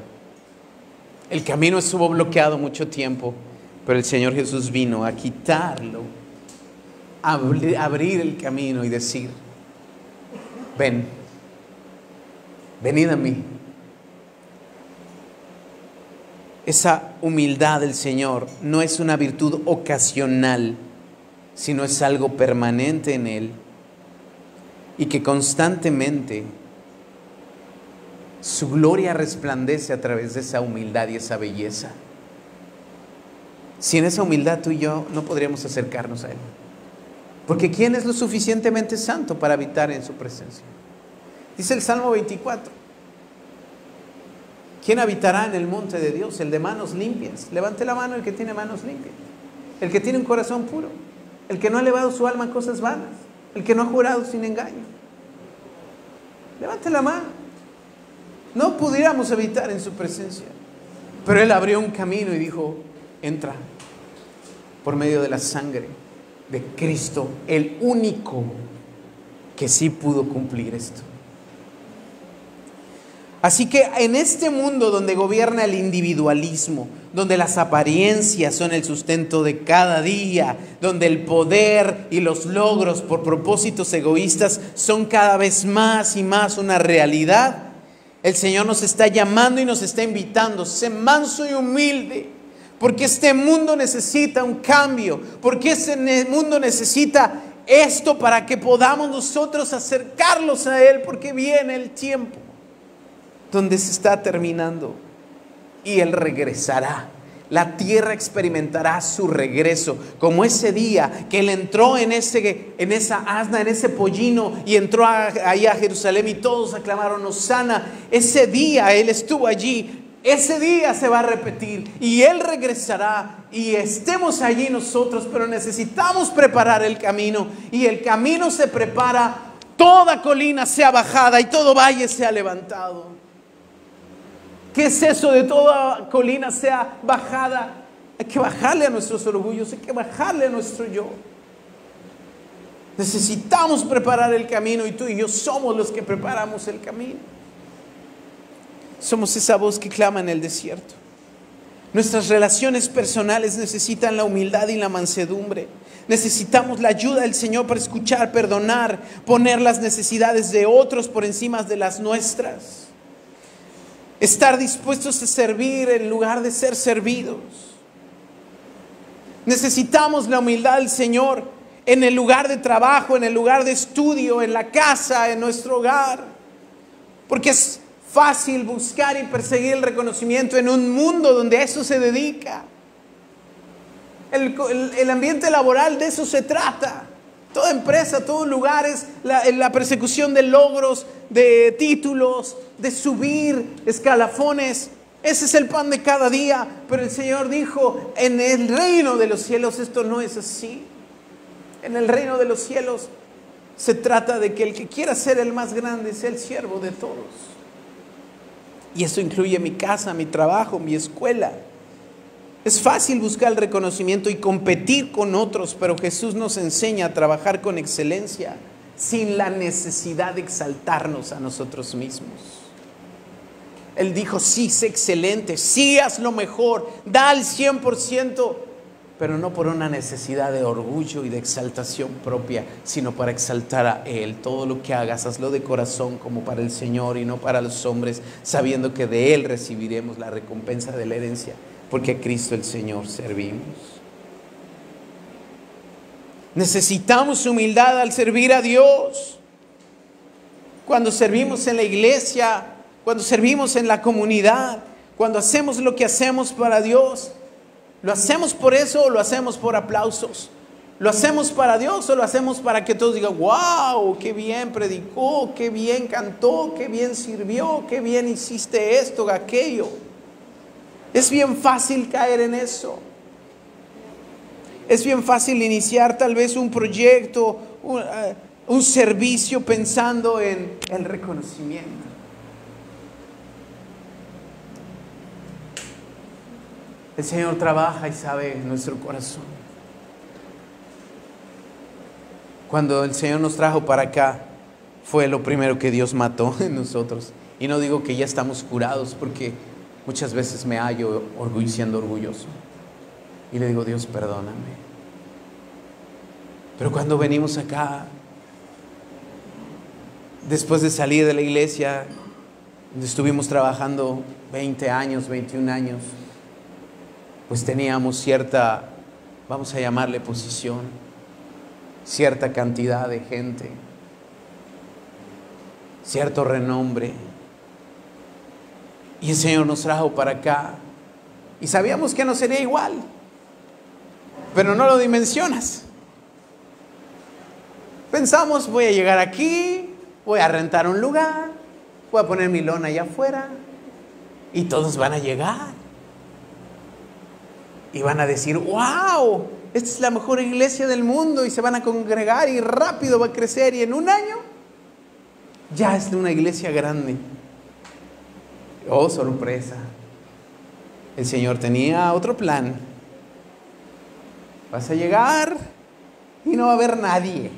El camino estuvo bloqueado mucho tiempo, pero el Señor Jesús vino a quitarlo, a abrir el camino y decir, ven, venid a mí. Esa humildad del Señor no es una virtud ocasional, sino es algo permanente en Él, y que constantemente su gloria resplandece a través de esa humildad y esa belleza. Sin esa humildad tú y yo no podríamos acercarnos a Él, porque ¿quién es lo suficientemente santo para habitar en su presencia? Dice el Salmo 24, ¿quién habitará en el monte de Dios? El de manos limpias. Levante la mano el que tiene manos limpias, el que tiene un corazón puro, el que no ha elevado su alma a cosas vanas, el que no ha jurado sin engaño. Levante la mano. No pudiéramos habitar en su presencia, pero Él abrió un camino y dijo, entra por medio de la sangre de Cristo, el único que sí pudo cumplir esto. Así que en este mundo donde gobierna el individualismo, donde las apariencias son el sustento de cada día, donde el poder y los logros por propósitos egoístas son cada vez más y más una realidad, el Señor nos está llamando y nos está invitando, sé manso y humilde, porque este mundo necesita un cambio, porque este mundo necesita esto para que podamos nosotros acercarlos a Él, porque viene el tiempo donde se está terminando y Él regresará. La tierra experimentará su regreso, como ese día que Él entró en esa asna, en ese pollino, y entró ahí a Jerusalén y todos aclamaron Hosana. Ese día Él estuvo allí, ese día se va a repetir y Él regresará y estemos allí nosotros, pero necesitamos preparar el camino, y el camino se prepara, toda colina sea bajada y todo valle sea levantado. ¿Qué es eso de toda colina sea bajada? Hay que bajarle a nuestros orgullos, hay que bajarle a nuestro yo. Necesitamos preparar el camino, y tú y yo somos los que preparamos el camino. Somos esa voz que clama en el desierto. Nuestras relaciones personales necesitan la humildad y la mansedumbre. Necesitamos la ayuda del Señor para escuchar, perdonar, poner las necesidades de otros por encima de las nuestras. Estar dispuestos a servir en lugar de ser servidos. Necesitamos la humildad del Señor en el lugar de trabajo, en el lugar de estudio, en la casa, en nuestro hogar. Porque es fácil buscar y perseguir el reconocimiento en un mundo donde a eso se dedica. El ambiente laboral de eso se trata. Toda empresa, todo lugar es la persecución de logros, de títulos, de subir escalafones. Ese es el pan de cada día. Pero el Señor dijo, en el reino de los cielos esto no es así. En el reino de los cielos se trata de que el que quiera ser el más grande sea el siervo de todos. Y eso incluye mi casa, mi trabajo, mi escuela. Es fácil buscar el reconocimiento y competir con otros, pero Jesús nos enseña a trabajar con excelencia sin la necesidad de exaltarnos a nosotros mismos. Él dijo, sí, sé excelente, sí, haz lo mejor, da al 100%, pero no por una necesidad de orgullo y de exaltación propia, sino para exaltar a Él. Todo lo que hagas, hazlo de corazón como para el Señor y no para los hombres, sabiendo que de Él recibiremos la recompensa de la herencia, porque a Cristo el Señor servimos. Necesitamos humildad al servir a Dios. Cuando servimos en la iglesia, cuando servimos en la comunidad, cuando hacemos lo que hacemos para Dios, ¿lo hacemos por eso o lo hacemos por aplausos? ¿Lo hacemos para Dios o lo hacemos para que todos digan, wow, qué bien predicó, qué bien cantó, qué bien sirvió, qué bien hiciste esto, aquello? Es bien fácil caer en eso. Es bien fácil iniciar tal vez un proyecto, un servicio pensando en el reconocimiento. El Señor trabaja y sabe nuestro corazón. Cuando el Señor nos trajo para acá, fue lo primero que Dios mató en nosotros. Y no digo que ya estamos curados, porque muchas veces me hallo siendo orgulloso. Y le digo, Dios, perdóname. Pero cuando venimos acá, después de salir de la iglesia, donde estuvimos trabajando 20 años, 21 años, pues teníamos cierta, vamos a llamarle posición, cierta cantidad de gente, cierto renombre. Y el Señor nos trajo para acá y sabíamos que no sería igual, pero no lo dimensionas. Pensamos, voy a llegar aquí, voy a rentar un lugar, voy a poner mi lona allá afuera y todos van a llegar y van a decir, wow, esta es la mejor iglesia del mundo, y se van a congregar y rápido va a crecer, y en un año ya es una iglesia grande. Oh, sorpresa, el Señor tenía otro plan. Vas a llegar y no va a haber nadie.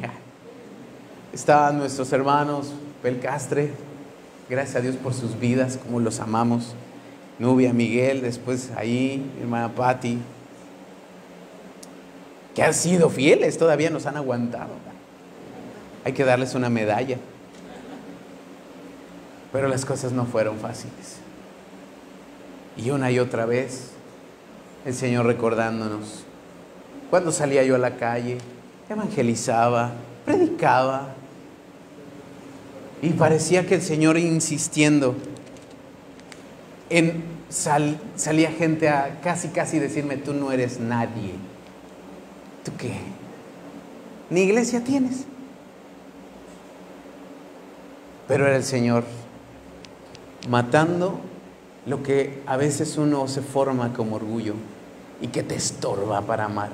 Estaban nuestros hermanos Belcastre, gracias a Dios por sus vidas, como los amamos. Nubia, Miguel, después ahí, mi hermana Patti, que han sido fieles, todavía nos han aguantado. Hay que darles una medalla. Pero las cosas no fueron fáciles. Y una y otra vez, el Señor recordándonos. Cuando salía yo a la calle, evangelizaba, predicaba, y parecía que el Señor insistiendo salía gente a casi decirme, tú no eres nadie. ¿Tú qué? ¿Ni iglesia tienes? Pero era el Señor matando lo que a veces uno se forma como orgullo y que te estorba para amar.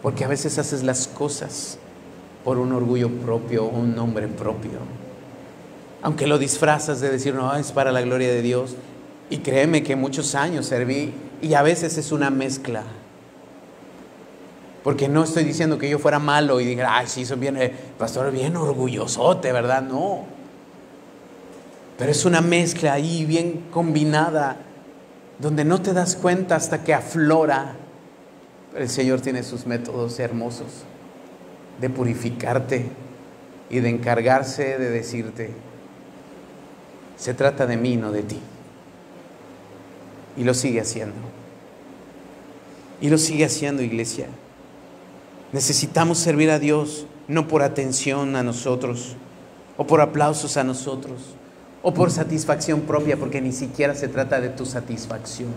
Porque a veces haces las cosas por un orgullo propio o un nombre propio. Aunque lo disfrazas de decir, no, es para la gloria de Dios. Y créeme que muchos años serví y a veces es una mezcla. Porque no estoy diciendo que yo fuera malo y dijera, ay, sí, soy bien, pastor, bien orgullosote, ¿verdad? No. Pero es una mezcla ahí bien combinada, donde no te das cuenta hasta que aflora. Pero el Señor tiene sus métodos hermosos de purificarte y de encargarse de decirte, se trata de mí, no de ti. Y lo sigue haciendo. Y lo sigue haciendo, iglesia. Necesitamos servir a Dios, no por atención a nosotros, o por aplausos a nosotros, o por satisfacción propia, porque ni siquiera se trata de tu satisfacción.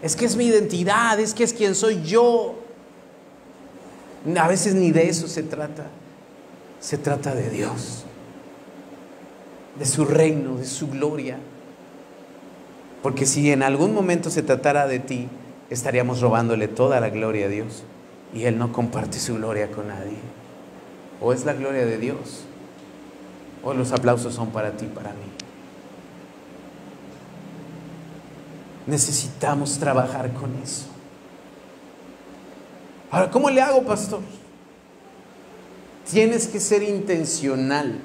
Es que es mi identidad, es que es quien soy yo. A veces ni de eso se trata. Se trata de Dios, de su reino, de su gloria. Porque si en algún momento se tratara de ti, estaríamos robándole toda la gloria a Dios. Y Él no comparte su gloria con nadie. O es la gloria de Dios, o los aplausos son para ti, para mí. Necesitamos trabajar con eso. Ahora, ¿cómo le hago, pastor? Tienes que ser intencional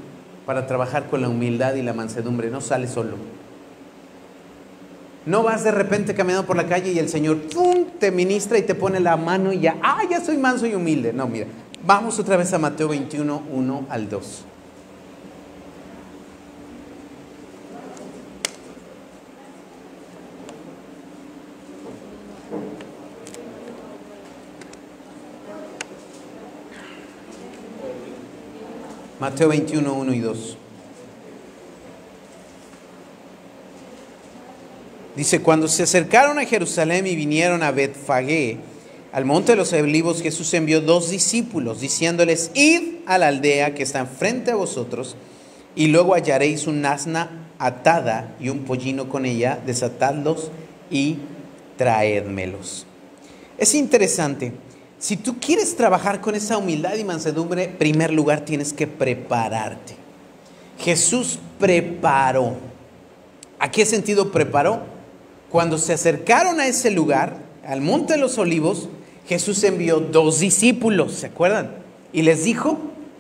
para trabajar con la humildad y la mansedumbre. No sale solo. No vas de repente caminando por la calle y el Señor ¡pum!, te ministra y te pone la mano y ya, ya soy manso y humilde. No, mira, vamos otra vez a Mateo 21, 1 al 2. Mateo 21, 1 y 2. Dice, cuando se acercaron a Jerusalén y vinieron a Betfagé, al monte de los olivos, Jesús envió 2 discípulos, diciéndoles: id a la aldea que está frente a vosotros, y luego hallaréis un asna atada y un pollino con ella, desatadlos y traédmelos. Es interesante. Si tú quieres trabajar con esa humildad y mansedumbre, en primer lugar tienes que prepararte. Jesús preparó. ¿A qué sentido preparó? Cuando se acercaron a ese lugar, al monte de los olivos, Jesús envió 2 discípulos, ¿se acuerdan? Y les dijo: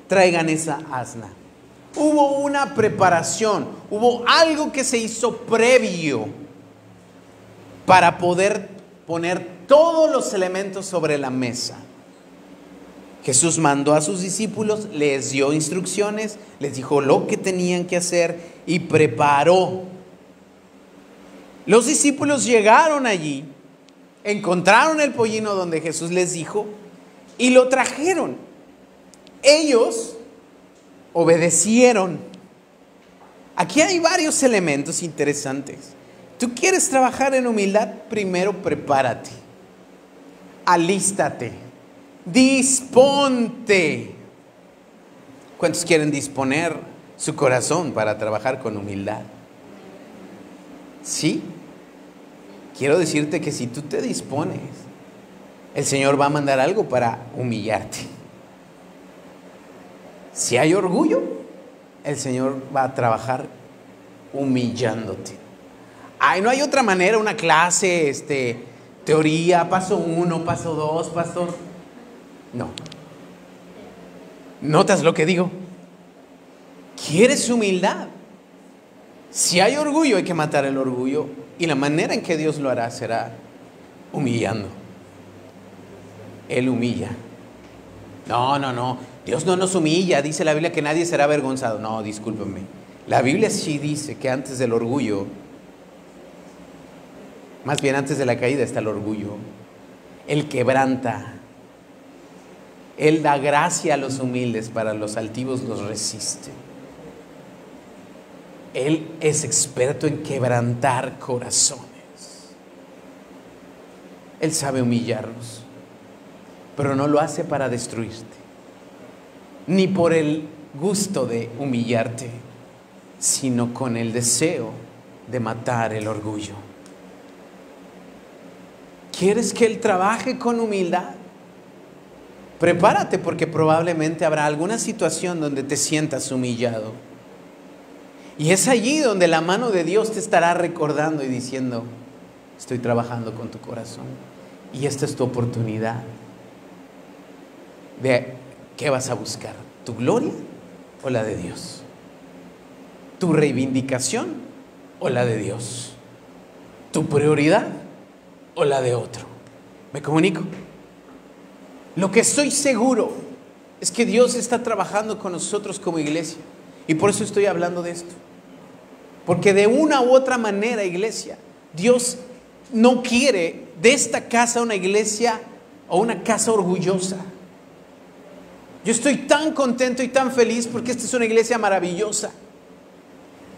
traigan esa asna. Hubo una preparación, hubo algo que se hizo previo para poder poner todos los elementos sobre la mesa. Jesús mandó a sus discípulos, les dio instrucciones, les dijo lo que tenían que hacer y preparó. Los discípulos llegaron allí, encontraron el pollino donde Jesús les dijo y lo trajeron. Ellos obedecieron. Aquí hay varios elementos interesantes. Tú quieres trabajar en humildad, primero prepárate, alístate, disponte. ¿Cuántos quieren disponer su corazón para trabajar con humildad? ¿Sí? Quiero decirte que si tú te dispones, el Señor va a mandar algo para humillarte. Si hay orgullo, el Señor va a trabajar humillándote. Ay, no hay otra manera, una clase, teoría, paso 1, paso 2, paso... No. ¿Notas lo que digo? ¿Quieres humildad? Si hay orgullo, hay que matar el orgullo. Y la manera en que Dios lo hará será humillando. Él humilla. No. Dios no nos humilla. Dice la Biblia que nadie será avergonzado. No, discúlpenme. La Biblia sí dice que antes del orgullo, más bien antes de la caída, está el orgullo. Él quebranta. Él da gracia a los humildes, para los altivos los resiste. Él es experto en quebrantar corazones. Él sabe humillarnos, pero no lo hace para destruirte, ni por el gusto de humillarte, sino con el deseo de matar el orgullo. ¿Quieres que Él trabaje con humildad? Prepárate, porque probablemente habrá alguna situación donde te sientas humillado. Y es allí donde la mano de Dios te estará recordando y diciendo: estoy trabajando con tu corazón y esta es tu oportunidad. ¿De qué vas a buscar? ¿Tu gloria o la de Dios? ¿Tu reivindicación o la de Dios? ¿Tu prioridad o la de otro? ¿Me comunico? Lo que estoy seguro es que Dios está trabajando con nosotros como iglesia. Y por eso estoy hablando de esto. Porque de una u otra manera, iglesia, Dios no quiere de esta casa una iglesia o una casa orgullosa. Yo estoy tan contento y tan feliz porque esta es una iglesia maravillosa.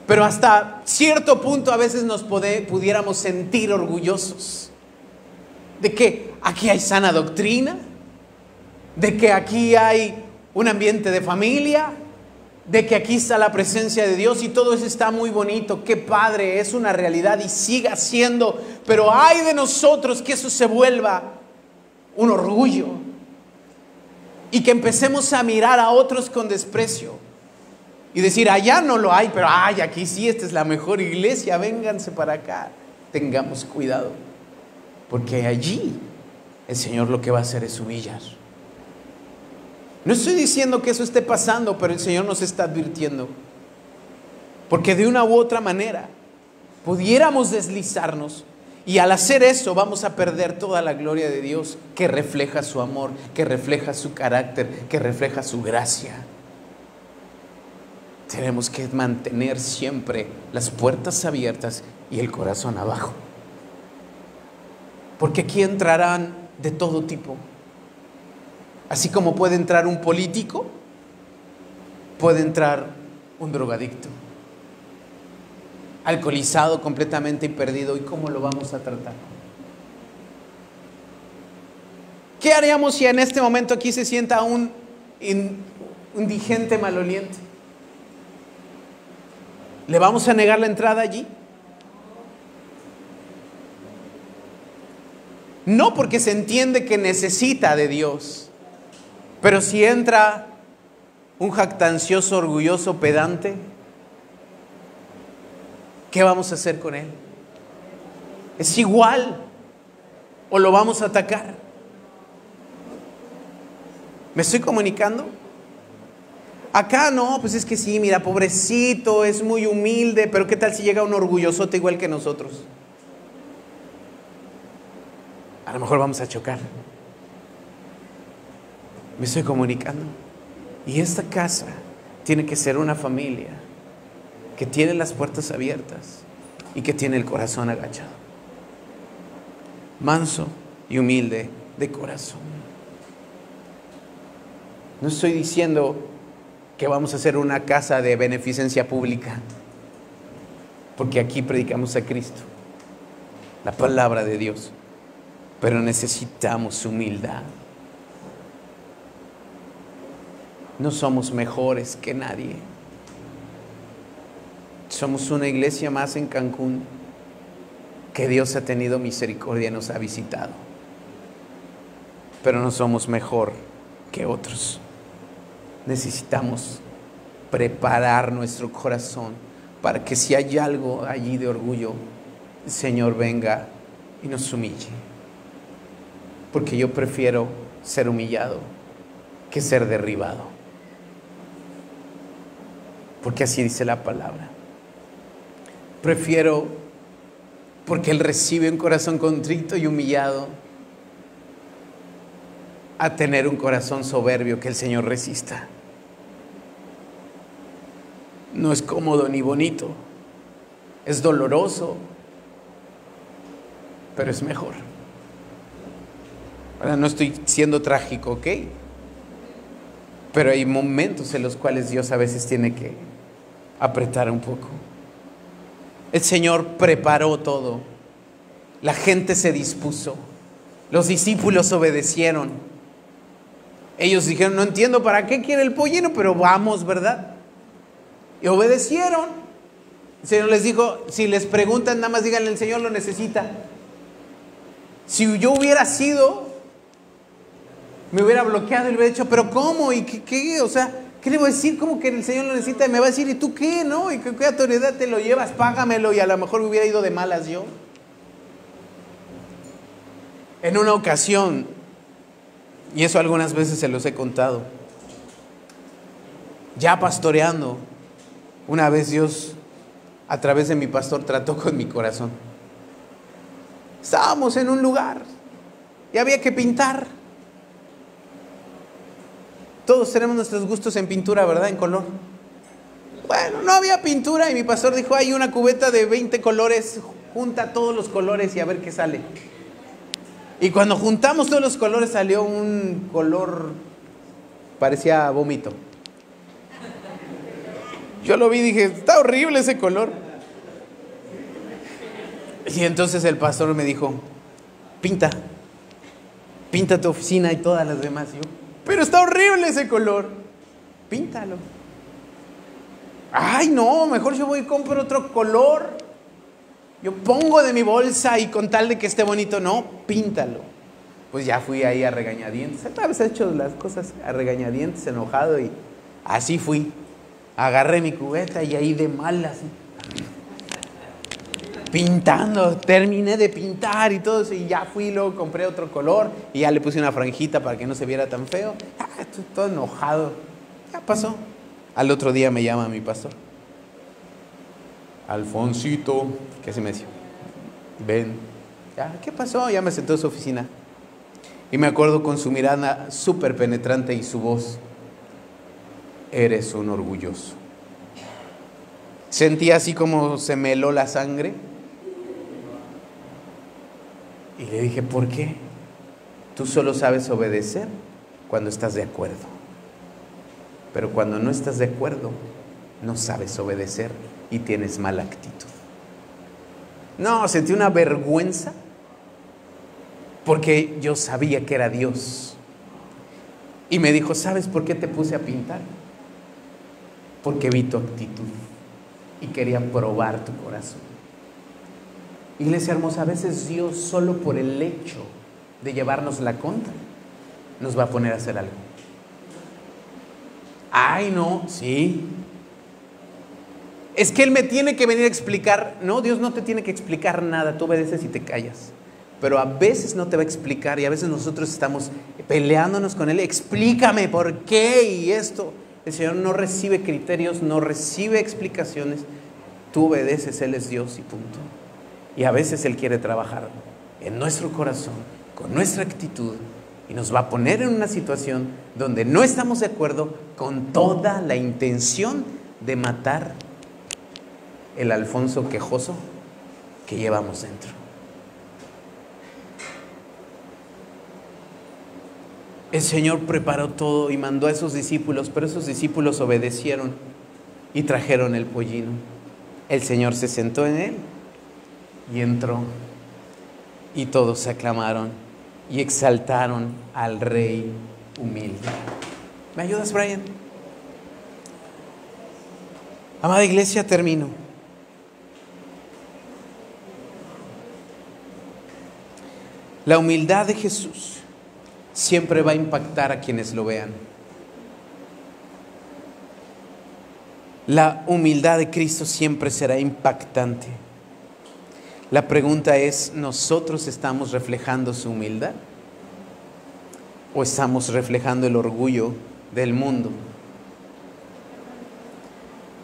Pero hasta cierto punto a veces nos pudiéramos sentir orgullosos de que aquí hay sana doctrina, de que aquí hay un ambiente de familia, de que aquí está la presencia de Dios y todo eso está muy bonito. Qué padre, es una realidad y siga siendo. Pero ay de nosotros que eso se vuelva un orgullo y que empecemos a mirar a otros con desprecio y decir: allá no lo hay, pero ay, aquí sí, esta es la mejor iglesia, vénganse para acá. Tengamos cuidado, porque allí el Señor lo que va a hacer es humillar. No estoy diciendo que eso esté pasando, pero el Señor nos está advirtiendo. Porque de una u otra manera pudiéramos deslizarnos, y al hacer eso vamos a perder toda la gloria de Dios, que refleja su amor, que refleja su carácter, que refleja su gracia. Tenemos que mantener siempre las puertas abiertas y el corazón abajo. Porque aquí entrarán de todo tipo. Así como puede entrar un político, puede entrar un drogadicto, alcoholizado completamente y perdido. ¿Y cómo lo vamos a tratar? ¿Qué haríamos si en este momento aquí se sienta un indigente maloliente? ¿Le vamos a negar la entrada allí? No, porque se entiende que necesita de Dios. Pero si entra un jactancioso, orgulloso, pedante, ¿qué vamos a hacer con él? ¿Es igual o lo vamos a atacar? ¿Me estoy comunicando? Acá no, pues es que sí, mira, pobrecito, es muy humilde, pero ¿qué tal si llega un orgullosote igual que nosotros? A lo mejor vamos a chocar. ¿Me estoy comunicando? Y esta casa tiene que ser una familia que tiene las puertas abiertas y que tiene el corazón agachado, manso y humilde de corazón. No estoy diciendo que vamos a hacer una casa de beneficencia pública, porque aquí predicamos a Cristo, la palabra de Dios, pero necesitamos humildad. No somos mejores que nadie. Somos una iglesia más en Cancún que Dios ha tenido misericordia y nos ha visitado, pero no somos mejor que otros. Necesitamos preparar nuestro corazón para que si hay algo allí de orgullo, el Señor venga y nos humille. Porque yo prefiero ser humillado que ser derribado. Porque así dice la palabra. Prefiero, porque Él recibe un corazón contrito y humillado, a tener un corazón soberbio que el Señor resista. No es cómodo ni bonito, es doloroso, pero es mejor. Ahora, no estoy siendo trágico, ¿ok? Pero hay momentos en los cuales Dios a veces tiene que apretar un poco. El Señor preparó todo. La gente se dispuso. Los discípulos obedecieron. Ellos dijeron, no entiendo para qué quiere el pollino, pero vamos, ¿verdad? Y obedecieron. El Señor les dijo, si les preguntan, nada más díganle, el Señor lo necesita. Si yo hubiera sido, me hubiera bloqueado y le hubiera dicho, pero ¿cómo? ¿Y qué? O sea, ¿qué le voy a decir? ¿Cómo que el Señor lo necesita? Y me va a decir, ¿y tú qué? ¿No? ¿Y qué autoridad te lo llevas? Págamelo. Y a lo mejor me hubiera ido de malas yo. En una ocasión, y eso algunas veces se los he contado, ya pastoreando, una vez Dios a través de mi pastor trató con mi corazón. Estábamos en un lugar y había que pintar. Todos tenemos nuestros gustos en pintura, ¿verdad? En color. Bueno, no había pintura y mi pastor dijo, hay una cubeta de 20 colores, junta todos los colores y a ver qué sale. Y cuando juntamos todos los colores salió un color, parecía vómito. Yo lo vi y dije, está horrible ese color. Y entonces el pastor me dijo, pinta tu oficina y todas las demás. Y yo, pero está horrible ese color. Píntalo. Ay, no, mejor yo voy y compro otro color. Yo pongo de mi bolsa y con tal de que esté bonito, no, píntalo. Pues ya fui ahí a regañadientes. Otra vez he hecho las cosas a regañadientes, enojado, y así fui. Agarré mi cubeta y ahí de malas, pintando, terminé de pintar y todo eso, y ya fui, luego compré otro color y ya le puse una franjita para que no se viera tan feo. Estoy todo enojado. Ya pasó. Al otro día me llama mi pastor, Alfonsito, que así me decía, ven. Ya, ¿qué pasó? Ya me sentó en su oficina y me acuerdo con su mirada súper penetrante y su voz, eres un orgulloso. Sentí así como se me heló la sangre y le dije, ¿por qué? Tú solo sabes obedecer cuando estás de acuerdo, pero cuando no estás de acuerdo no sabes obedecer y tienes mala actitud. No, sentí una vergüenza porque yo sabía que era Dios. Y me dijo, ¿sabes por qué te puse a pintar? Porque vi tu actitud y quería probar tu corazón. Iglesia hermosa, a veces Dios, solo por el hecho de llevarnos la contra, nos va a poner a hacer algo. Ay, no, sí. Es que Él me tiene que venir a explicar. No, Dios no te tiene que explicar nada, tú obedeces y te callas. Pero a veces no te va a explicar y a veces nosotros estamos peleándonos con Él. Explícame por qué y esto. El Señor no recibe criterios, no recibe explicaciones. Tú obedeces, Él es Dios y punto. Y a veces Él quiere trabajar en nuestro corazón, con nuestra actitud, y nos va a poner en una situación donde no estamos de acuerdo, con toda la intención de matar el Alfonso quejoso que llevamos dentro. El Señor preparó todo y mandó a esos discípulos, pero esos discípulos obedecieron y trajeron el pollino. El Señor se sentó en él y entró, y todos aclamaron y exaltaron al Rey humilde. ¿Me ayudas, Brian? Amada iglesia, termino. La humildad de Jesús siempre va a impactar a quienes lo vean. La humildad de Cristo siempre será impactante. La pregunta es, ¿nosotros estamos reflejando su humildad? ¿O estamos reflejando el orgullo del mundo?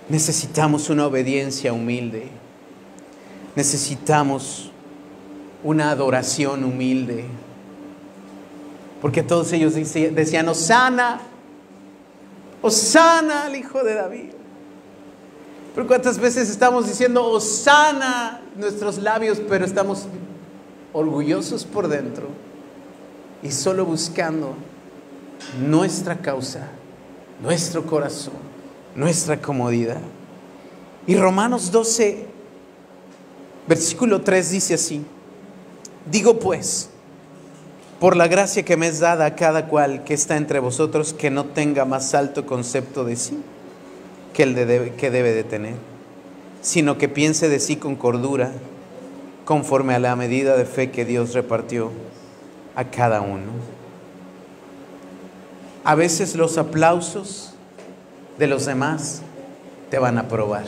Necesitamos una obediencia humilde. Necesitamos una adoración humilde. Porque todos ellos decían, Hosana, Hosana al Hijo de David. Pero ¿cuántas veces estamos diciendo Hosana nuestros labios, pero estamos orgullosos por dentro y solo buscando nuestra causa, nuestro corazón, nuestra comodidad? Y Romanos 12, versículo 3 dice así: digo pues, por la gracia que me es dada a cada cual que está entre vosotros, que no tenga más alto concepto de sí que que debe de tener, sino que piense de sí con cordura, conforme a la medida de fe que Dios repartió a cada uno. A veces los aplausos de los demás te van a probar.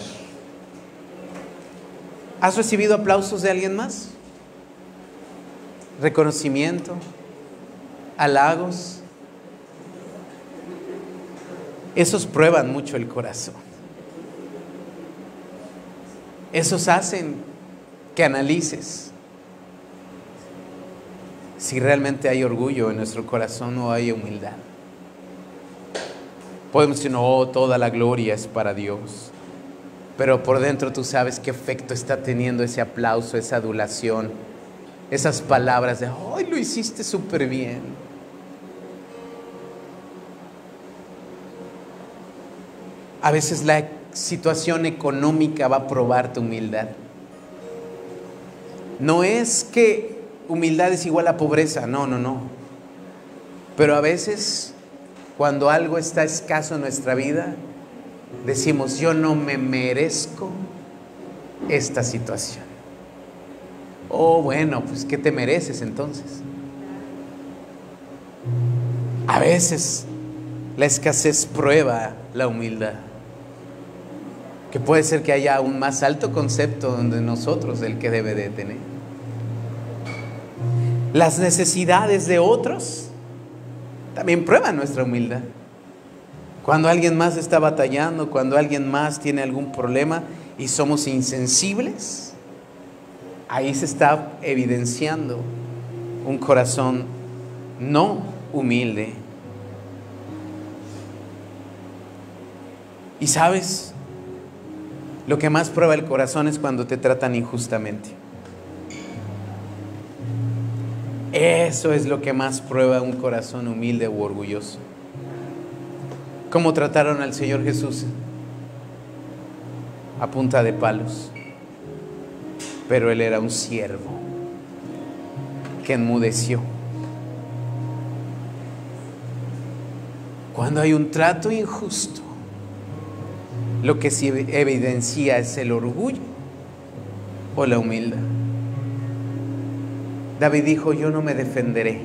¿Has recibido aplausos de alguien más? Reconocimiento, halagos. Esos prueban mucho el corazón. Esos hacen que analices si realmente hay orgullo en nuestro corazón o hay humildad. Podemos decir, no, toda la gloria es para Dios. Pero por dentro tú sabes qué efecto está teniendo ese aplauso, esa adulación, esas palabras de, ¡ay, lo hiciste súper bien! A veces la situación económica va a probar tu humildad. No es que humildad es igual a pobreza, no. Pero a veces, cuando algo está escaso en nuestra vida, decimos, yo no me merezco esta situación. Oh, bueno, pues ¿qué te mereces entonces? A veces la escasez prueba la humildad. Que puede ser que haya un más alto concepto de nosotros del que debe de tener. Las necesidades de otros también prueban nuestra humildad. Cuando alguien más está batallando, cuando alguien más tiene algún problema y somos insensibles, ahí se está evidenciando un corazón no humilde. Y sabes, lo que más prueba el corazón es cuando te tratan injustamente. Eso es lo que más prueba un corazón humilde u orgulloso. ¿Cómo trataron al Señor Jesús? A punta de palos. Pero Él era un siervo. que enmudeció. Cuando hay un trato injusto, lo que se evidencia es el orgullo o la humildad. David dijo: yo no me defenderé,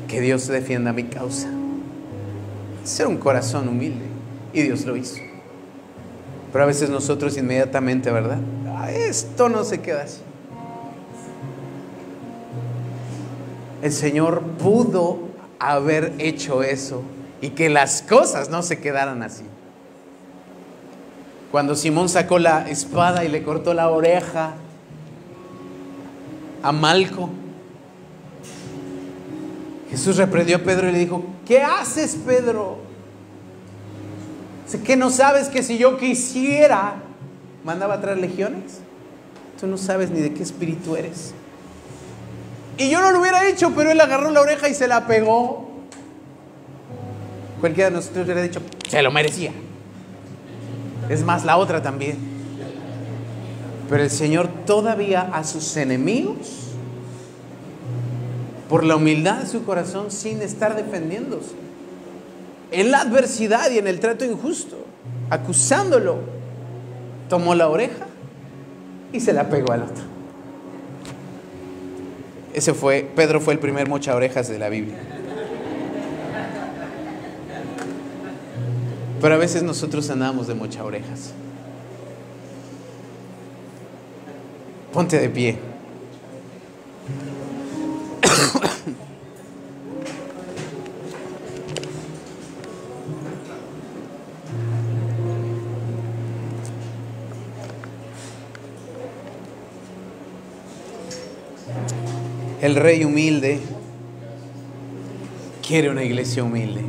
que Dios defienda mi causa. Ser un corazón humilde, y Dios lo hizo. Pero a veces nosotros inmediatamente, ¿verdad? Esto no se queda así. El Señor pudo haber hecho eso y que las cosas no se quedaran así. Cuando Simón sacó la espada y le cortó la oreja a Malco, Jesús reprendió a Pedro y le dijo: ¿qué haces, Pedro? ¿Qué no sabes que si yo quisiera mandaba a traer legiones? Tú no sabes ni de qué espíritu eres. Y yo no lo hubiera hecho, pero él agarró la oreja y se la pegó. Cualquiera de nosotros hubiera dicho: se lo merecía. Es más, la otra también. Pero el Señor todavía a sus enemigos, por la humildad de su corazón, sin estar defendiéndose, en la adversidad y en el trato injusto, acusándolo, tomó la oreja y se la pegó al otro. Pedro fue el primer mocha orejas de la Biblia. Pero a veces nosotros andamos de mocha orejas. Ponte de pie. El rey humilde quiere una iglesia humilde.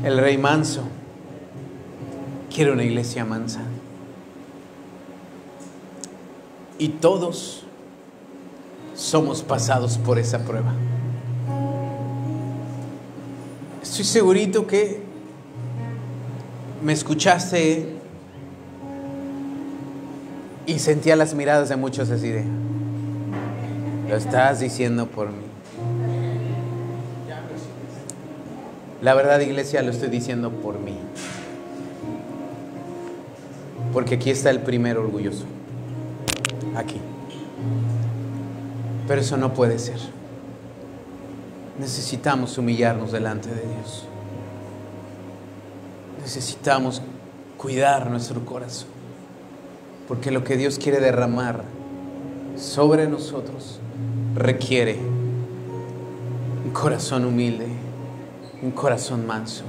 El rey manso quiere una iglesia mansa. Y todos somos pasados por esa prueba. Estoy segurito que me escuchaste y sentía las miradas de muchos así de: lo estás diciendo por mí. La verdad, iglesia, lo estoy diciendo por mí. Porque aquí está el primer orgulloso. Aquí. Pero eso no puede ser. Necesitamos humillarnos delante de Dios. Necesitamos cuidar nuestro corazón. Porque lo que Dios quiere derramar sobre nosotros requiere un corazón humilde, un corazón manso.